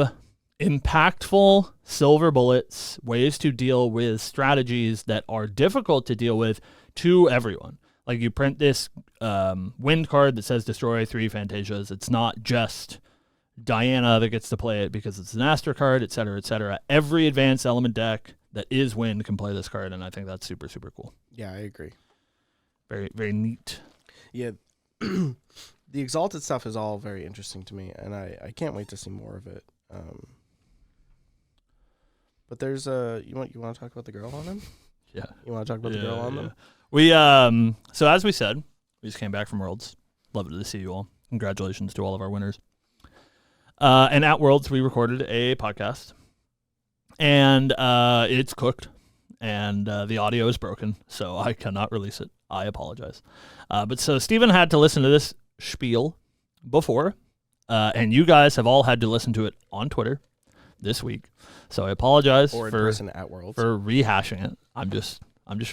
impactful silver bullets, ways to deal with strategies that are difficult to deal with to everyone. Like you print this wind card that says destroy 3 Phantasias. It's not just Diana that gets to play it because it's an Astra card, et cetera, et cetera. Every advanced element deck that is wind can play this card, and I think that's super, super cool. Yeah, I agree. Very, very neat. Yeah. The Exalted stuff is all very interesting to me, and I can't wait to see more of it. But there's you want to talk about the girl on him? Yeah. You want to talk about the girl on them? We so as we said, we just came back from Worlds. Lovely to see you all. Congratulations to all of our winners. And at Worlds, we recorded a podcast, and it's cooked, and the audio is broken, so I cannot release it. I apologize. But so Steven had to listen to this spiel before, and you guys have all had to listen to it on Twitter this week. So I apologize or in for person at Worlds for rehashing it. I'm just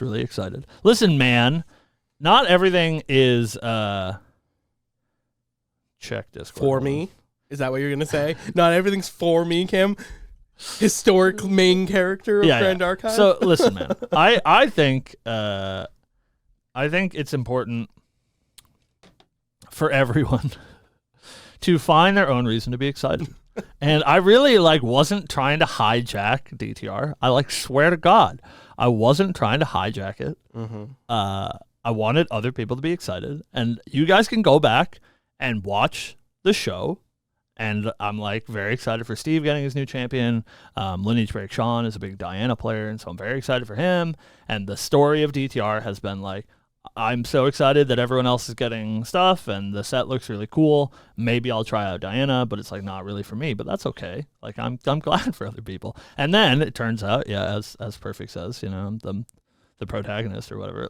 really excited. Listen, man, not everything is check Discord for me. Is that what you're gonna say? Not everything's for me, Kim. Historic main character of Grand Archive. So listen, man. I think it's important for everyone to find their own reason to be excited. And I really wasn't trying to hijack DTR. I swear to God, I wasn't trying to hijack it. Mm-hmm. I wanted other people to be excited, and you guys can go back and watch the show. And I'm very excited for Steve getting his new champion. Lineage Break Sean is a big Diana player, and so I'm very excited for him. And the story of DTR has been I'm so excited that everyone else is getting stuff, and the set looks really cool. Maybe I'll try out Diana, but it's not really for me. But that's okay. I'm glad for other people. And then it turns out, as Perfect says, I'm the protagonist or whatever.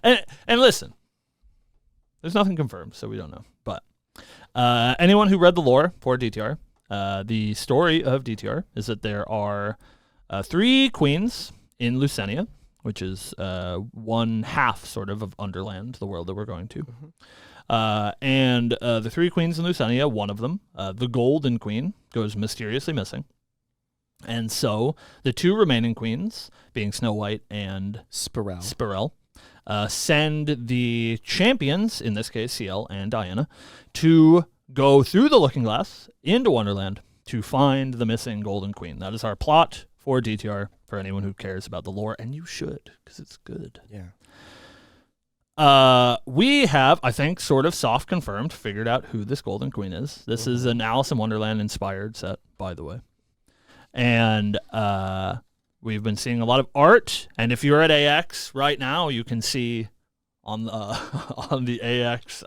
and listen, there's nothing confirmed, so we don't know. But anyone who read the lore for DTR, the story of DTR is that there are 3 queens in Lucenia, which is one half sort of Underland, the world that we're going to. Mm-hmm. And the 3 queens in Lucenia, one of them, the Golden Queen, goes mysteriously missing. And so the 2 remaining queens, being Snow White and Spirel, send the champions, in this case CL and Diana, to go through the Looking Glass into Wonderland to find the missing Golden Queen. That is our plot for DTR, for anyone who cares about the lore, and you should, because it's good. Yeah. We have, I think, sort of soft confirmed, figured out who this Golden Queen is. This is an Alice in Wonderland inspired set, by the way. And we've been seeing a lot of art, and if you're at AX right now, you can see on the on the AX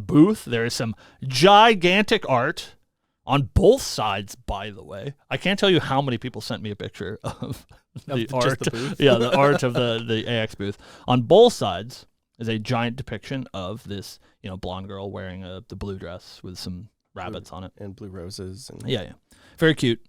booth there is some gigantic art on both sides. By the way, I can't tell you how many people sent me a picture of the art. Just the booth? Yeah, the art of the AX booth. On both sides is a giant depiction of this, blonde girl wearing the blue dress with some rabbits on it and blue roses. And yeah, very cute.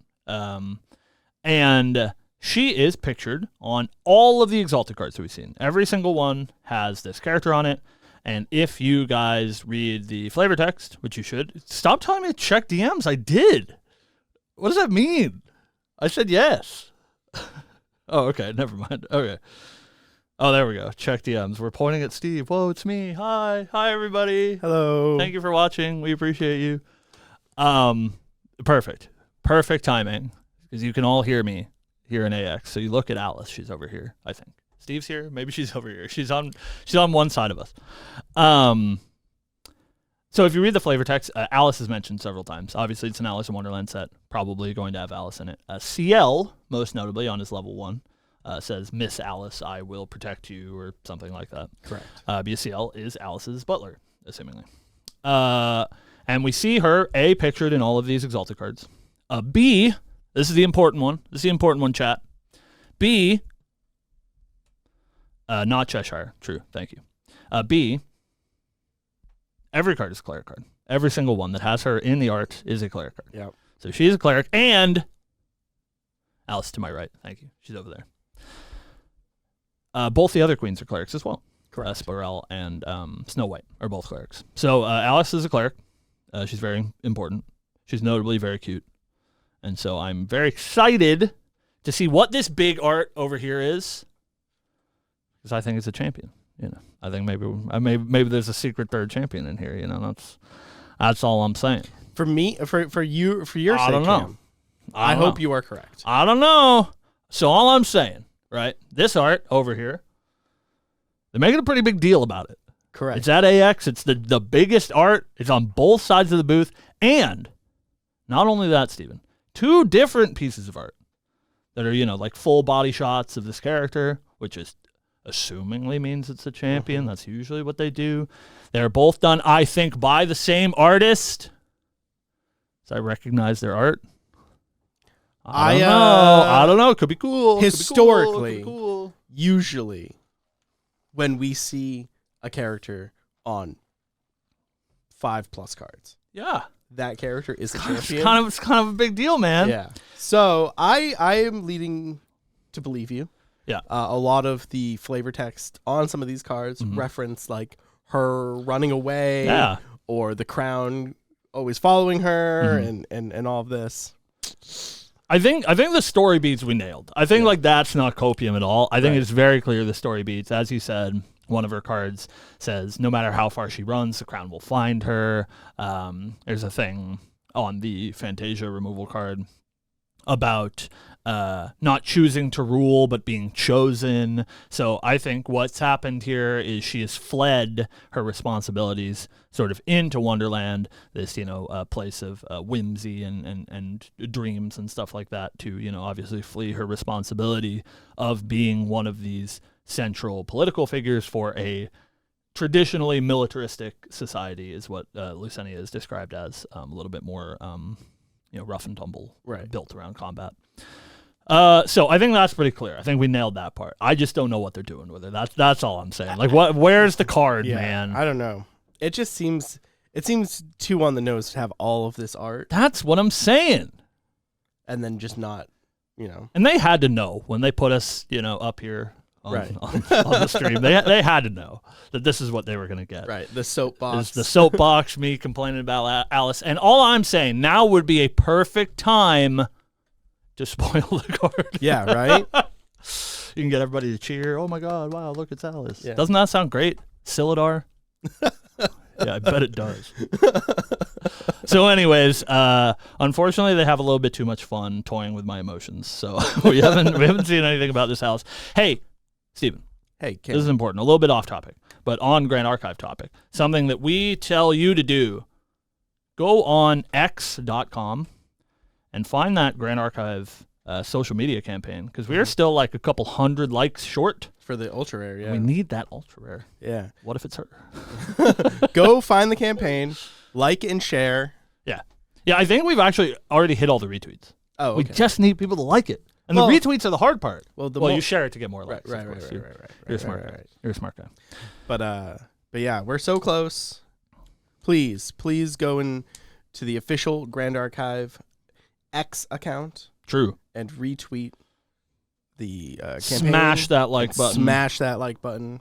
And she is pictured on all of the Exalted cards that we've seen. Every single one has this character on it. And if you guys read the flavor text, which you should, stop telling me to check DMs. I did. What does that mean? I said yes. Oh, okay. Never mind. Okay. Oh, there we go. Check DMs. We're pointing at Steve. Whoa, it's me. Hi. Hi, everybody. hello. Thank you for watching. We appreciate you. Perfect. Perfect timing. Because you can all hear me here in AX. So you look at Alice. She's over here, I think. Steve's here. Maybe she's over here. She's on one side of us. So if you read the flavor text, Alice is mentioned several times. Obviously, it's an Alice in Wonderland set. Probably going to have Alice in it. CL, most notably on his level 1, says, "Miss Alice, I will protect you," or something like that. Correct. BCL is Alice's butler, assumingly. And we see her, A, pictured in all of these Exalted cards. B, this is the important one. This is the important one, chat. B, not Cheshire. True. Thank you. B, every card is a Cleric card. Every single one that has her in the art is a Cleric card. Yeah. So she's a Cleric, and Alice to my right. Thank you. She's over there. Both the other queens are Clerics as well. Correct. Sparel and Snow White are both Clerics. So Alice is a Cleric. She's very important. She's notably very cute. And so I'm very excited to see what this big art over here is, because I think it's a champion. I think maybe there's a secret third champion in here. That's all I'm saying. For me, for your sake, I don't know. Cam, I hope you are correct. I don't know. So all I'm saying, right? This art over here, they're making a pretty big deal about it. Correct. It's at AX. It's the biggest art. It's on both sides of the booth. And not only that, Steven, 2 different pieces of art that are, like full body shots of this character, which is assumingly means it's a champion. That's usually what they do. They're both done, I think, by the same artist. So I recognize their art. I don't know. Could be cool. Historically, Could be cool. Usually, when we see a character on 5+ cards, Yeah. that character is a champion. It's kind of a big deal, man. Yeah. So I am leading to believe you. Yeah. A lot of the flavor text on some of these cards reference like her running away, or the crown always following her, and all of this. I think the story beats we nailed. I think that's not copium at all. I think it's very clear the story beats. As you said, one of her cards says, no matter how far she runs, the crown will find her. There's a thing on the Fantasia removal card about not choosing to rule, but being chosen. So I think what's happened here is she has fled her responsibilities sort of into Wonderland, this, place of whimsy and dreams and stuff like that, to, obviously flee her responsibility of being one of these central political figures for a traditionally militaristic society, is what Lucenia is described as, a little bit more rough and tumble, built around combat. So I think that's pretty clear. I think we nailed that part. I just don't know what they're doing with it. That's all I'm saying. Like, where's the card, man? I don't know. It just seems too on the nose to have all of this art. That's what I'm saying. And then just not, And they had to know when they put us, up here on the stream. They had to know that this is what they were going to get. Right. The soapbox. The soapbox, me complaining about Alice. And all I'm saying, now would be a perfect time to spoil the card. Yeah, right? You can get everybody to cheer. Oh my God, wow, look, it's Alice. Yeah. Doesn't that sound great? Silidar? Yeah, I bet it does. So anyways, unfortunately they have a little bit too much fun toying with my emotions. So we haven't seen anything about this Alice. Hey, Steven. Hey, Kim. This is important. A little bit off topic, but on Grand Archive topic. Something that we tell you to do. Go on x.com and find that Grand Archive social media campaign because we are still like a couple hundred likes short. For the ultra rare, yeah. We need that ultra rare. Yeah. What if it's her? Go find the campaign, like and share. Yeah. Yeah, I think we've actually already hit all the retweets. Oh, okay. We just need people to like it. And the retweets are the hard part. Well, you share it to get more likes. Right. You're a smart guy. You're a smart guy. But yeah, we're so close. Please go in to the official Grand Archive X account. True. And retweet the campaign. Smash that like button. Smash that like button.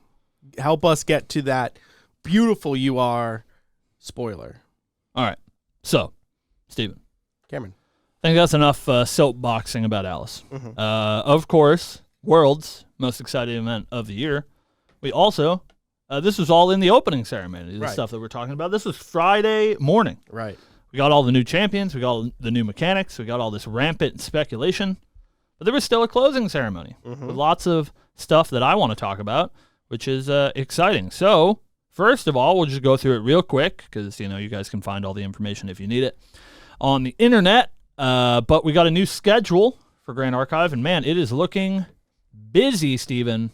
Help us get to that beautiful you are spoiler. All right. So, Steven. Cameron. I think that's enough soapboxing about Alice. Of course, World's most exciting event of the year. We also, this was all in the opening ceremony, the stuff that we're talking about. This was Friday morning. Right. We got all the new champions. We got the new mechanics. We got all this rampant speculation. But there was still a closing ceremony with lots of stuff that I want to talk about, which is exciting. So, first of all, we'll just go through it real quick because, you guys can find all the information if you need it on the internet. But we got a new schedule for Grand Archive, and man, it is looking busy, Steven.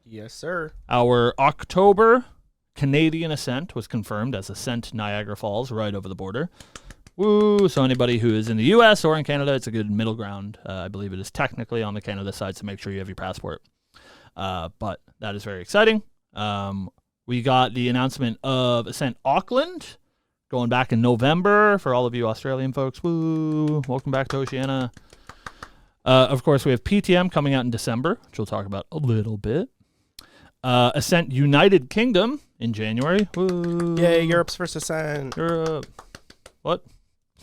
Yes, sir. Our October Canadian Ascent was confirmed as Ascent Niagara Falls, right over the border. Woo! So anybody who is in the U.S. or in Canada, it's a good middle ground. I believe it is technically on the Canada side, so make sure you have your passport. But that is very exciting. We got the announcement of Ascent Auckland going back in November for all of you Australian folks. Woo! Welcome back to Oceania. Of course, we have PTM coming out in December, which we'll talk about a little bit. Ascent United Kingdom in January. Woo! Yay, Europe's first Ascent. Europe. What?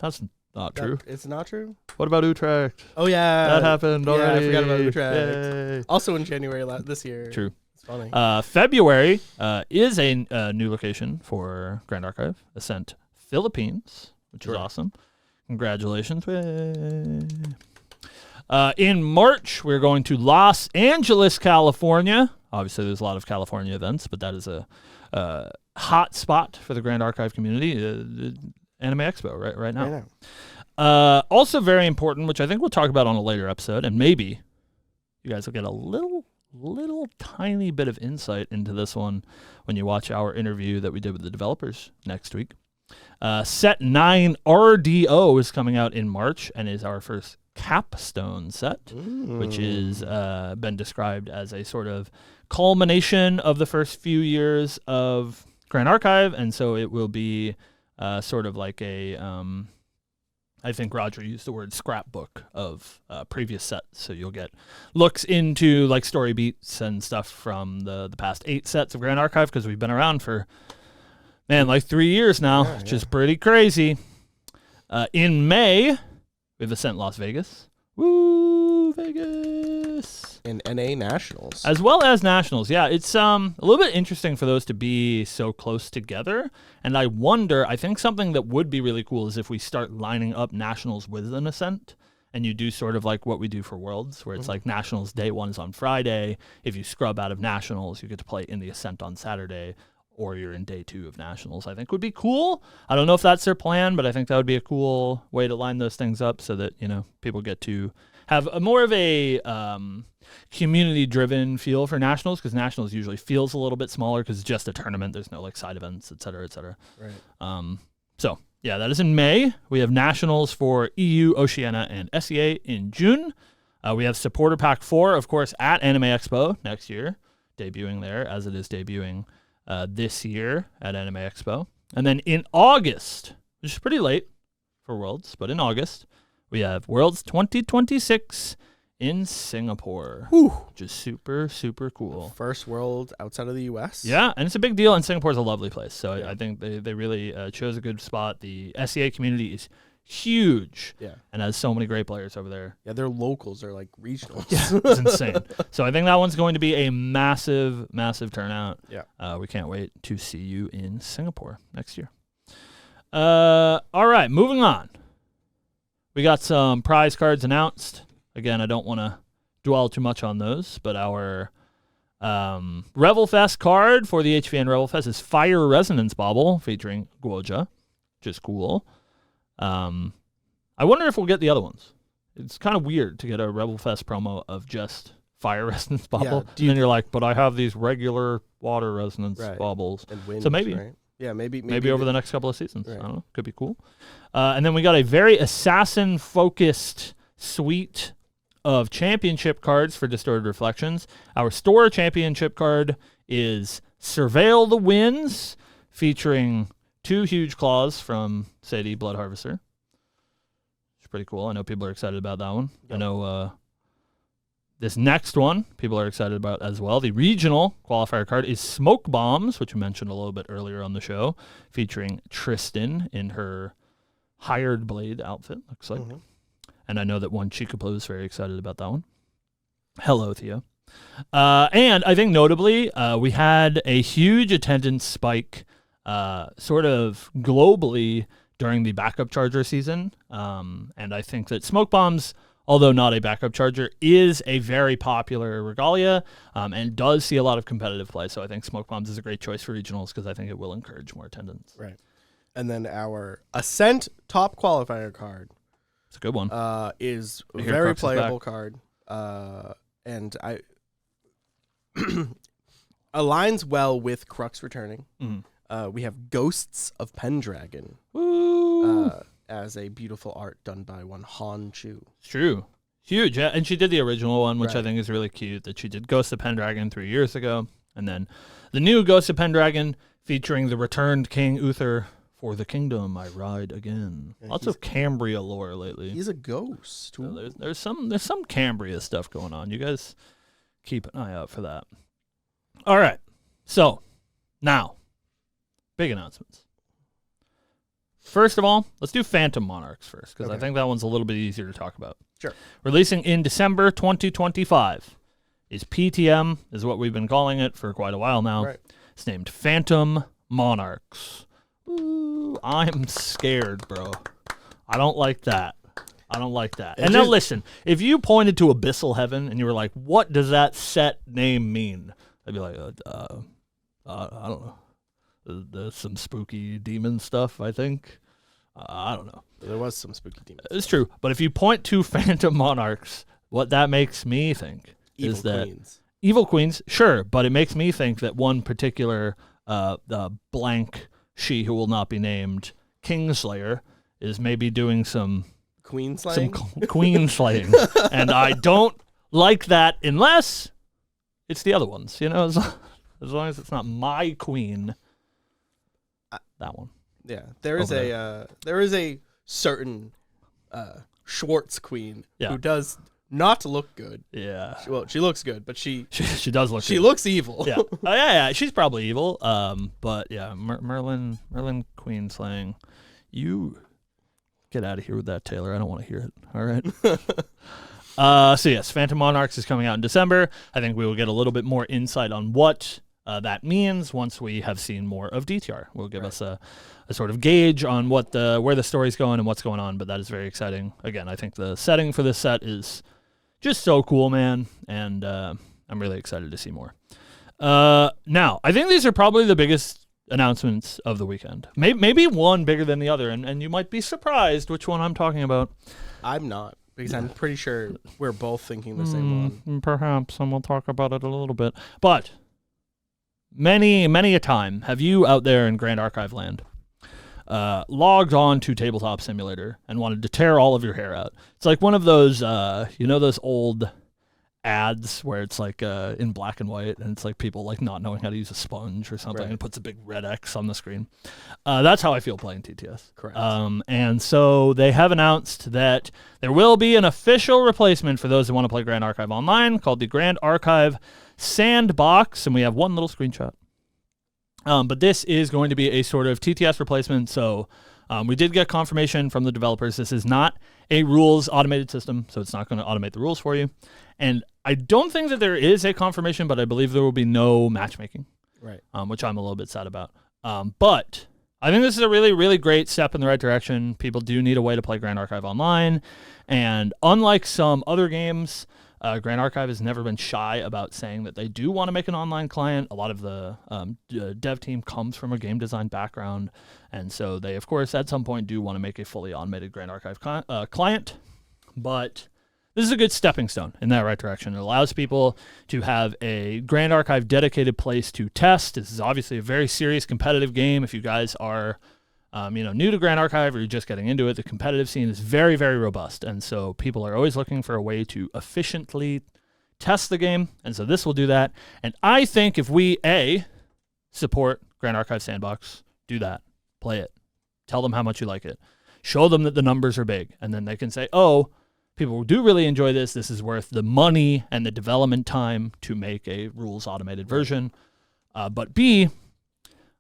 That's not true. It's not true? What about Utrecht? Oh, yeah. That happened already. Yeah, I forgot about Utrecht. Yay. Also in January this year. True. It's funny. February is a new location for Grand Archive, Ascent Philippines, which is awesome. Congratulations. In March, we're going to Los Angeles, California. Obviously, there's a lot of California events, but that is a hot spot for the Grand Archive community. Anime Expo right now. Also very important, which I think we'll talk about on a later episode, and maybe you guys will get a little tiny bit of insight into this one when you watch our interview that we did with the developers next week. Set 9 RDO is coming out in March and is our first capstone set, which is been described as a sort of culmination of the first few years of Grand Archive, and so it will be sort of like a, I think Roger used the word scrapbook of previous sets. So you'll get looks into like story beats and stuff from the past 8 sets of Grand Archive because we've been around for, man, like 3 years now, which is pretty crazy. In May, we have Ascent Las Vegas. Woo, Vegas! And NA Nationals. As well as Nationals, yeah. It's a little bit interesting for those to be so close together. And I think something that would be really cool is if we start lining up Nationals with an Ascent. And you do sort of like what we do for Worlds, where it's like Nationals Day 1 is on Friday. If you scrub out of Nationals, you get to play in the Ascent on Saturday. Or you're in Day 2 of Nationals, I think would be cool. I don't know if that's their plan, but I think that would be a cool way to line those things up so that, people get to have more of a community-driven feel for Nationals, because Nationals usually feels a little bit smaller because it's just a tournament. There's no like side events, et cetera, et cetera. Right. So, yeah, that is in May. We have Nationals for EU, Oceania, and SEA in June. We have Supporter Pack 4, of course, at Anime Expo next year, debuting there as it is debuting this year at Anime Expo. And then in August, which is pretty late for Worlds, but in August, we have Worlds 2026 in Singapore, which is super, super cool. First World outside of the U.S. Yeah, and it's a big deal, and Singapore is a lovely place. So I think they really chose a good spot. The SEA community is huge and has so many great players over there. Yeah, their locals are like regionals. Yeah, it's insane. So I think that one's going to be a massive, massive turnout. Yeah. We can't wait to see you in Singapore next year. All right, moving on. We got some prize cards announced. Again, I don't want to dwell too much on those, but our Revelfest card for the HVN Revelfest is Fire Resonance Bauble featuring Guoja, which is cool. I wonder if we'll get the other ones. it's kind of weird to get a Rebel Fest promo of just fire resonance bauble, Yeah, and then you're like, but I have these regular water resonance Right. baubles. And wins, So maybe. right? Yeah, maybe Over the next couple of seasons. Right. I don't know. Could be cool. And then we got a very assassin-focused suite of championship cards for Distorted Reflections. Our store championship card is Surveil the Winds, featuring 2 huge claws from Sadie Blood Harvester. It's pretty cool. I know people are excited about that one. Yep. I know this next one people are excited about as well. The regional qualifier card is Smoke Bombs, which we mentioned a little bit earlier on the show, featuring Tristan in her Hired Blade outfit, looks like. Mm-hmm. And I know that one Chicoplo is very excited about that one. Hello, Theo. And I think notably, we had a huge attendance spike sort of globally during the backup charger season. And I think that Smoke Bombs, although not a backup charger, is a very popular regalia and does see a lot of competitive play. So I think Smoke Bombs is a great choice for regionals because I think it will encourage more attendance. Right. And then our Ascent top qualifier card. It's a good one. Is a I hear very Crux is playable back. card. And I aligns well with Crux returning. Mm. We have Ghosts of Pendragon Woo! as a beautiful art done by one Han Chu. It's true. Huge. Yeah. And she did the original one, which I Right. think is really cute, that she did Ghost of Pendragon 3 years ago. And then the new Ghost of Pendragon featuring the returned King Uther. For the kingdom, I ride again. Yeah, Lots of Cambria lore lately. He's a ghost. So Ooh. there's some Cambria stuff going on. You guys keep an eye out for that. All right. So now, big announcements. First of all, let's do Phantom Monarchs first, because I Okay. think that one's a little bit easier to talk about. Sure. Releasing in December 2025 is PTM, is what we've been calling it for quite a while now. Right. It's named Phantom Monarchs. Ooh, I'm scared, bro. I don't like that. And now listen, if you pointed to Abyssal Heaven and you were like, what does that set name mean? I'd be like, I don't know. There's some spooky demon stuff, I think. I don't know. There was some spooky demons. It's true. But if you point to Phantom Monarchs, what that makes me think Evil is that queens. Evil Queens, sure, but it makes me think that one particular blank she who will not be named Kingslayer is maybe doing some Queen slaying? queen slaying. And I don't like that unless it's the other ones, you know, as long as it's not my queen. That one. Yeah. There is a certain Schwartz queen who does not look good. Yeah. Well, she looks good, but she does look she good. looks evil. Yeah. Yeah, she's probably evil. But yeah, Merlin queen slaying. You get out of here with that, Taylor. I don't want to hear it. All right. So yes, Phantom Monarchs is coming out in December. I think we will get a little bit more insight on what that means once we have seen more of DTR. Will give us a sort of gauge on where the story's going and what's going on. But that is very exciting. Again, I think the setting for this set is just so cool, man, and I'm really excited to see more. Now, I think these are probably the biggest announcements of the weekend. Maybe one bigger than the other, and you might be surprised which one I'm talking about. I'm not, because I'm pretty sure we're both thinking the same one. Perhaps, and we'll talk about it a little bit. But many a time have you out there in Grand Archive land logged on to Tabletop Simulator and wanted to tear all of your hair out. It's like one of those, those old ads where it's like in black and white, and it's like people like not knowing how to use a sponge or something, and it puts a big red X on the screen. That's how I feel playing TTS. Correct. And so they have announced that there will be an official replacement for those who want to play Grand Archive Online called the Grand Archive Sandbox, and we have one little screenshot. But this is going to be a sort of TTS replacement, so we did get confirmation from the developers. This is not a rules automated system, so it's not going to automate the rules for you. And I don't think that there is a confirmation, but I believe there will be no matchmaking, Right. Which I'm a little bit sad about. But I think this is a really, really great step in the right direction. People do need a way to play Grand Archive Online, and unlike some other games, Grand Archive has never been shy about saying that they do want to make an online client. A lot of the dev team comes from a game design background, and so they, of course, at some point do want to make a fully automated Grand Archive client. But this is a good stepping stone in that right direction. It allows people to have a Grand Archive dedicated place to test. This is obviously a very serious competitive game. If you guys are new to Grand Archive or you're just getting into it, the competitive scene is very, very robust. And so people are always looking for a way to efficiently test the game. And so this will do that. And I think if we, support Grand Archive Sandbox, do that, play it, tell them how much you like it, show them that the numbers are big, and then they can say, oh, people do really enjoy this. This is worth the money and the development time to make a rules automated version. But B,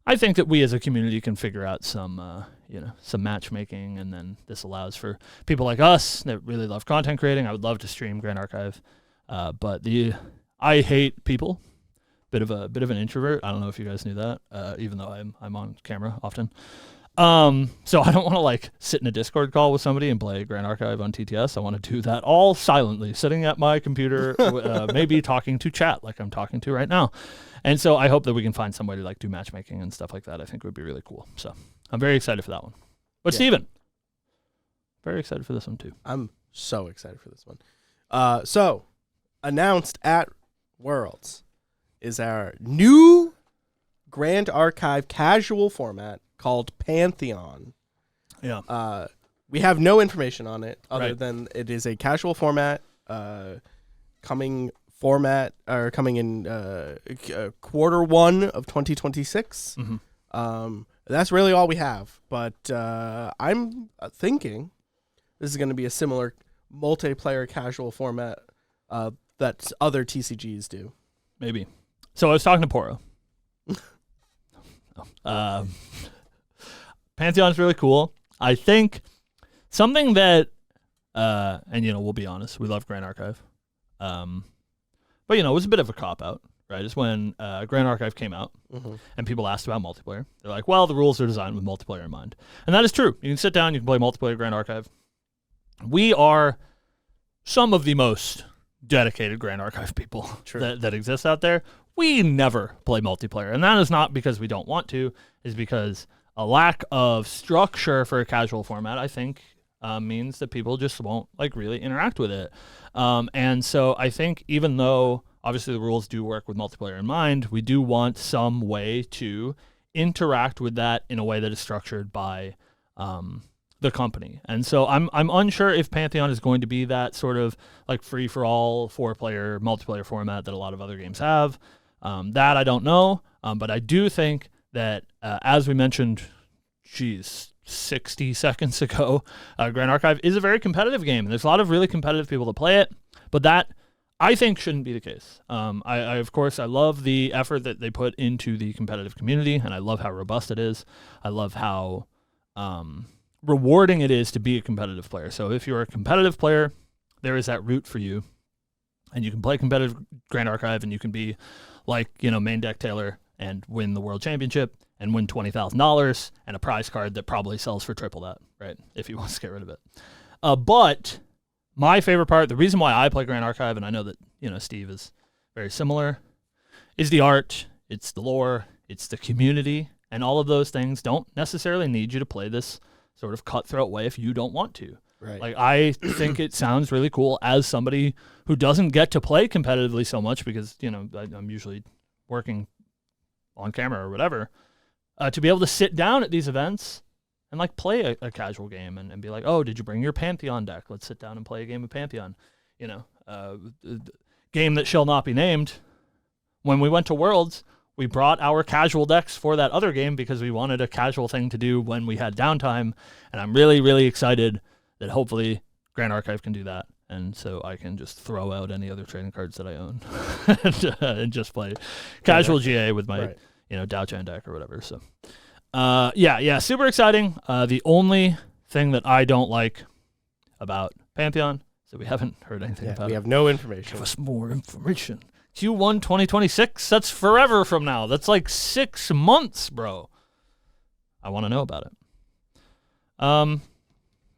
I think that we as a community can figure out some matchmaking, and then this allows for people like us that really love content creating. I would love to stream Grand Archive, but I hate people. Bit of an introvert. I don't know if you guys knew that. Even though I'm on camera often. So I don't want to like sit in a Discord call with somebody and play Grand Archive on TTS. I want to do that all silently, sitting at my computer, maybe talking to chat like I'm talking to right now. And so I hope that we can find some way to like do matchmaking and stuff like that. I think would be really cool. So I'm very excited for that one. But Steven, very excited for this one too. I'm so excited for this one. So announced at Worlds is our new Grand Archive casual format called Pantheon. Yeah. We have no information on it other Right. than it is a casual format, coming in quarter one of 2026. Mm-hmm. That's really all we have. But I'm thinking this is going to be a similar multiplayer casual format that other TCGs do. Maybe. So I was talking to Poro. Pantheon's really cool. I think something that, and we'll be honest, we love Grand Archive. But it was a bit of a cop-out, right? It's when Grand Archive came out and people asked about multiplayer. They're like, well, the rules are designed with multiplayer in mind. And that is true. You can sit down, you can play multiplayer Grand Archive. We are some of the most dedicated Grand Archive people that exist out there. We never play multiplayer. And that is not because we don't want to, it's because a lack of structure for a casual format, I think, means that people just won't like really interact with it. And so I think even though obviously the rules do work with multiplayer in mind, we do want some way to interact with that in a way that is structured by the company. And so I'm unsure if Pantheon is going to be that sort of like free for all 4-player multiplayer format that a lot of other games have. That I don't know, but I do think that as we mentioned, 60 seconds ago, Grand Archive is a very competitive game. There's a lot of really competitive people that play it, but that I think shouldn't be the case. I of course, I love the effort that they put into the competitive community, and I love how robust it is. I love how rewarding it is to be a competitive player. So if you're a competitive player, there is that route for you, and you can play competitive Grand Archive, and you can be like, main deck Taylor and win the world championship and win $20,000 and a prize card that probably sells for triple that, right? If he wants to get rid of it. But my favorite part, the reason why I play Grand Archive, and I know that, Steve is very similar, is the art, it's the lore, it's the community, and all of those things don't necessarily need you to play this sort of cutthroat way if you don't want to. Right. Like, I think it sounds really cool as somebody who doesn't get to play competitively so much because, I'm usually working on camera or whatever, to be able to sit down at these events and like play a casual game and be like, oh, did you bring your Pantheon deck? Let's sit down and play a game of Pantheon. Game that shall not be named. When we went to Worlds, we brought our casual decks for that other game because we wanted a casual thing to do when we had downtime. And I'm really, really excited that hopefully Grand Archive can do that. And so I can just throw out any other trading cards that I own and just play casual GA with my, Dow Chan deck or whatever. So, super exciting. The only thing that I don't like about Pantheon is that we haven't heard anything about it. We have no information. Give us more information. Q1 2026, that's forever from now. That's like 6 months, bro. I want to know about it.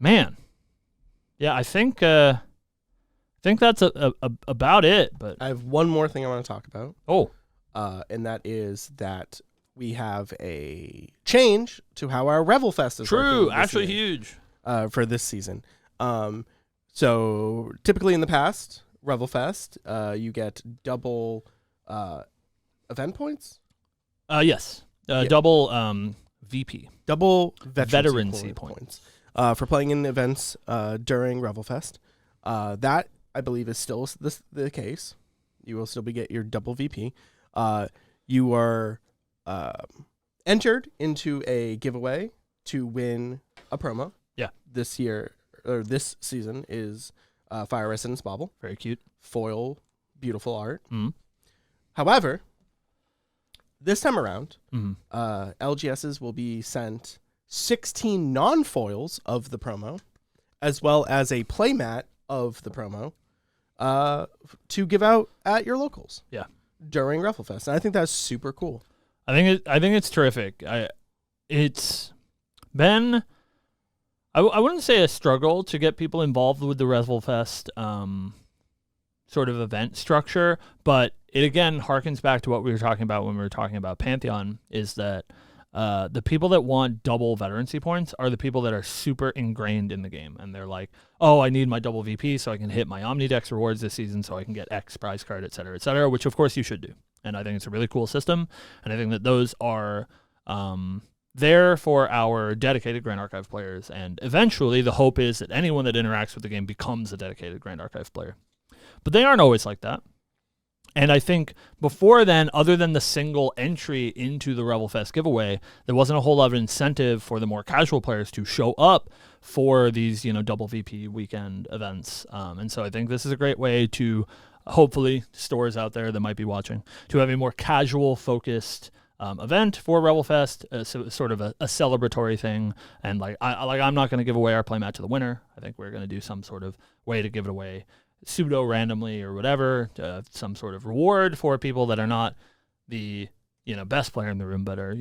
Man. Yeah, I think that's about it. But I have one more thing I want to talk about. Oh. And that is that we have a change to how our Revel Fest is working. True, actually huge. For this season. So typically in the past, Revelfest, you get double event points. Yes. Yeah. Double VP. Double Veterancy points for playing in events during Revelfest. That, I believe, is still the case. You will still get your double VP. You are entered into a giveaway to win a promo. Yeah. This year, or this season, is Fire Resonance Bauble. Very cute. Foil, beautiful art. Mm-hmm. However, this time around, Mm-hmm. LGSs will be sent 16 non-foils of the promo, as well as a playmat of the promo, to give out at your locals. Yeah. During Revelfest, and I think that's super cool. I think it's terrific. It's been I wouldn't say a struggle to get people involved with the Revelfest sort of event structure, but it again harkens back to what we were talking about when we were talking about Pantheon, is that the people that want double veterancy points are the people that are super ingrained in the game, and they're like, oh, I need my double VP so I can hit my Omnidex rewards this season so I can get X prize card, et cetera, which of course you should do. And I think it's a really cool system, and I think that those are there for our dedicated Grand Archive players, and eventually the hope is that anyone that interacts with the game becomes a dedicated Grand Archive player. But they aren't always like that. And I think before then, other than the single entry into the Revelfest giveaway, there wasn't a whole lot of incentive for the more casual players to show up for these, double VP weekend events. And so I think this is a great way to, hopefully, stores out there that might be watching, to have a more casual focused event for Revelfest, so sort of a celebratory thing. And I'm not going to give away our playmat to the winner. I think we're going to do some sort of way to give it away pseudo randomly or whatever, some sort of reward for people that are not the best player in the room, but are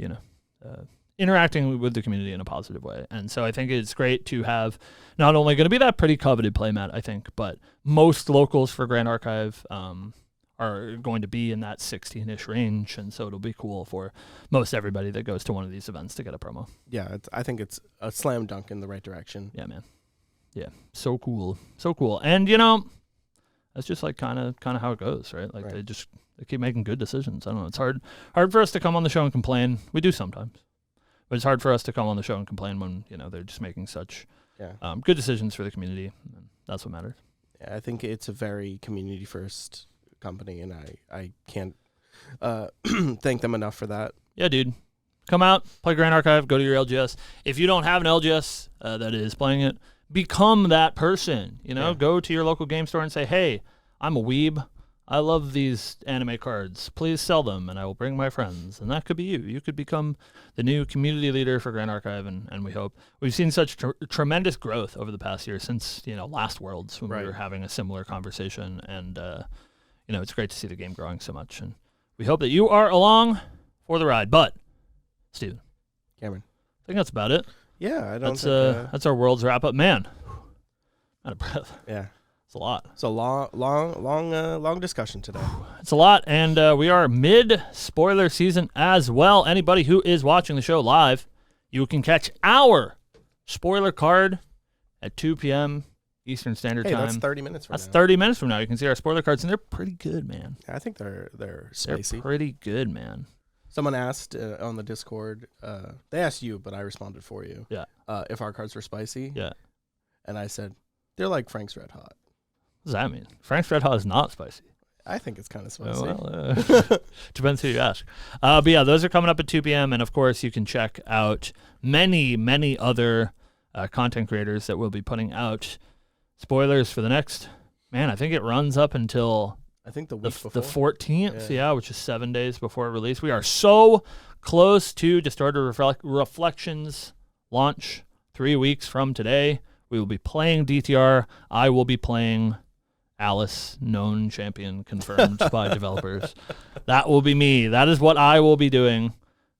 interacting with the community in a positive way. And so I think it's great to have not only going to be that pretty coveted playmat, I think, but most locals for Grand Archive are going to be in that 16-ish range, and so it'll be cool for most everybody that goes to one of these events to get a promo. Yeah, I think it's a slam dunk in the right direction. Yeah, man. Yeah, so cool. And that's just like kind of how it goes, right? Like right. they keep making good decisions. I don't know. It's hard for us to come on the show and complain. We do sometimes, but it's hard for us to come on the show and complain when they're just making such good decisions for the community. And that's what matters. Yeah, I think it's a very community first company, and I can't thank them enough for that. Yeah, dude. Come out, play Grand Archive, go to your LGS. If you don't have an LGS that is playing it, become that person. Go to your local game store and say, hey, I'm a weeb. I love these anime cards. Please sell them, and I will bring my friends. And that could be you. You could become the new community leader for Grand Archive, and we hope. We've seen such tremendous growth over the past year since, last Worlds when we were having a similar conversation. And, it's great to see the game growing so much. And we hope that you are along for the ride. But, Steven. Cameron. I think that's about it. Yeah, I don't that's our Worlds wrap up. Man, out of breath. Yeah. It's a lot. It's a long discussion today. It's a lot, and we are mid-spoiler season as well. Anybody who is watching the show live, you can catch our spoiler card at 2 p.m. Eastern Standard Time. That's 30 minutes from now. That's 30 minutes from now. You can see our spoiler cards, and they're pretty good, man. I think they're spicy. They're pretty good, man. Someone asked on the Discord, they asked you, but I responded for you. Yeah. If our cards were spicy. Yeah. And I said, they're like Frank's Red Hot. What does that mean? Frank's Red Hot is not spicy. I think it's kind of spicy. Well, depends who you ask. But yeah, those are coming up at 2 p.m. And of course, you can check out many, many other content creators that will be putting out spoilers for the next. Man, I think it runs up until I think the week before. The 14th, yeah, which is 7 days before release. We are so close to Distorted Reflections launch 3 weeks from today. We will be playing DTR. I will be playing Alice, known champion, confirmed by developers. That will be me. That is what I will be doing.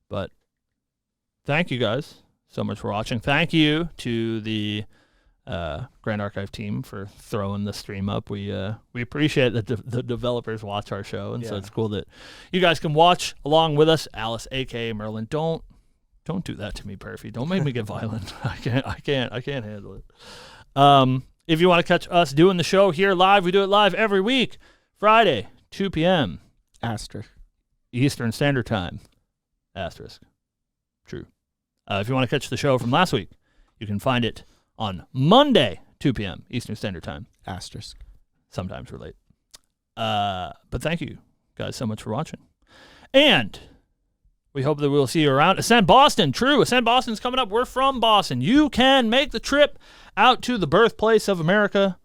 But thank you guys so much for watching. Thank you to the Grand Archive team for throwing the stream up. We appreciate that the developers watch our show, and so it's cool that you guys can watch along with us. Alice, aka Merlin, don't do that to me, Perfy. Don't make me get violent. I can't handle it. If you want to catch us doing the show here live, we do it live every week, Friday, 2 p.m. Asterisk. Eastern Standard Time. Asterisk. True. If you want to catch the show from last week, you can find it on Monday, 2 p.m. Eastern Standard Time. Asterisk. Sometimes we're late. But thank you guys so much for watching. And we hope that we'll see you around Ascend Boston. True, Ascend Boston's coming up. We're from Boston. You can make the trip out to the birthplace of America.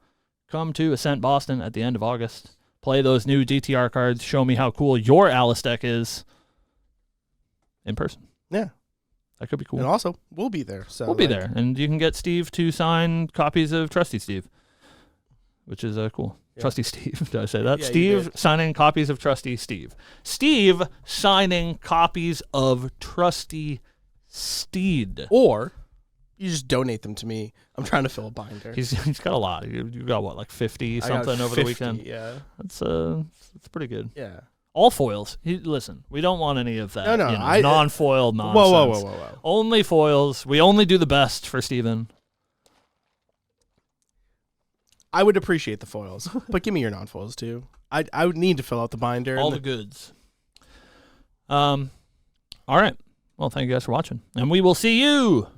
Come to Ascend Boston at the end of August. Play those new DTR cards. Show me how cool your Alice deck is in person. Yeah. That could be cool. And also, we'll be there. So we'll be there. And you can get Steve to sign copies of Trusty Steve, which is cool. Yeah. Trusty Steve. Did I say that? Yeah, Steve signing copies of Trusty Steve. Steve signing copies of Trusty Steed. Or you just donate them to me. I'm trying to fill a binder. He's got a lot. You got what, like 50 something over 50, the weekend? Yeah. That's pretty good. Yeah. All foils. Listen, we don't want any of that. No. Non-foil nonsense. Whoa. Only foils. We only do the best for Steven. I would appreciate the foils, but give me your non-foils too. I would need to fill out the binder. All the goods. All right. Well, thank you guys for watching. And we will see you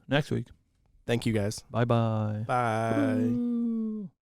next week. Thank you guys. Bye-bye. Bye.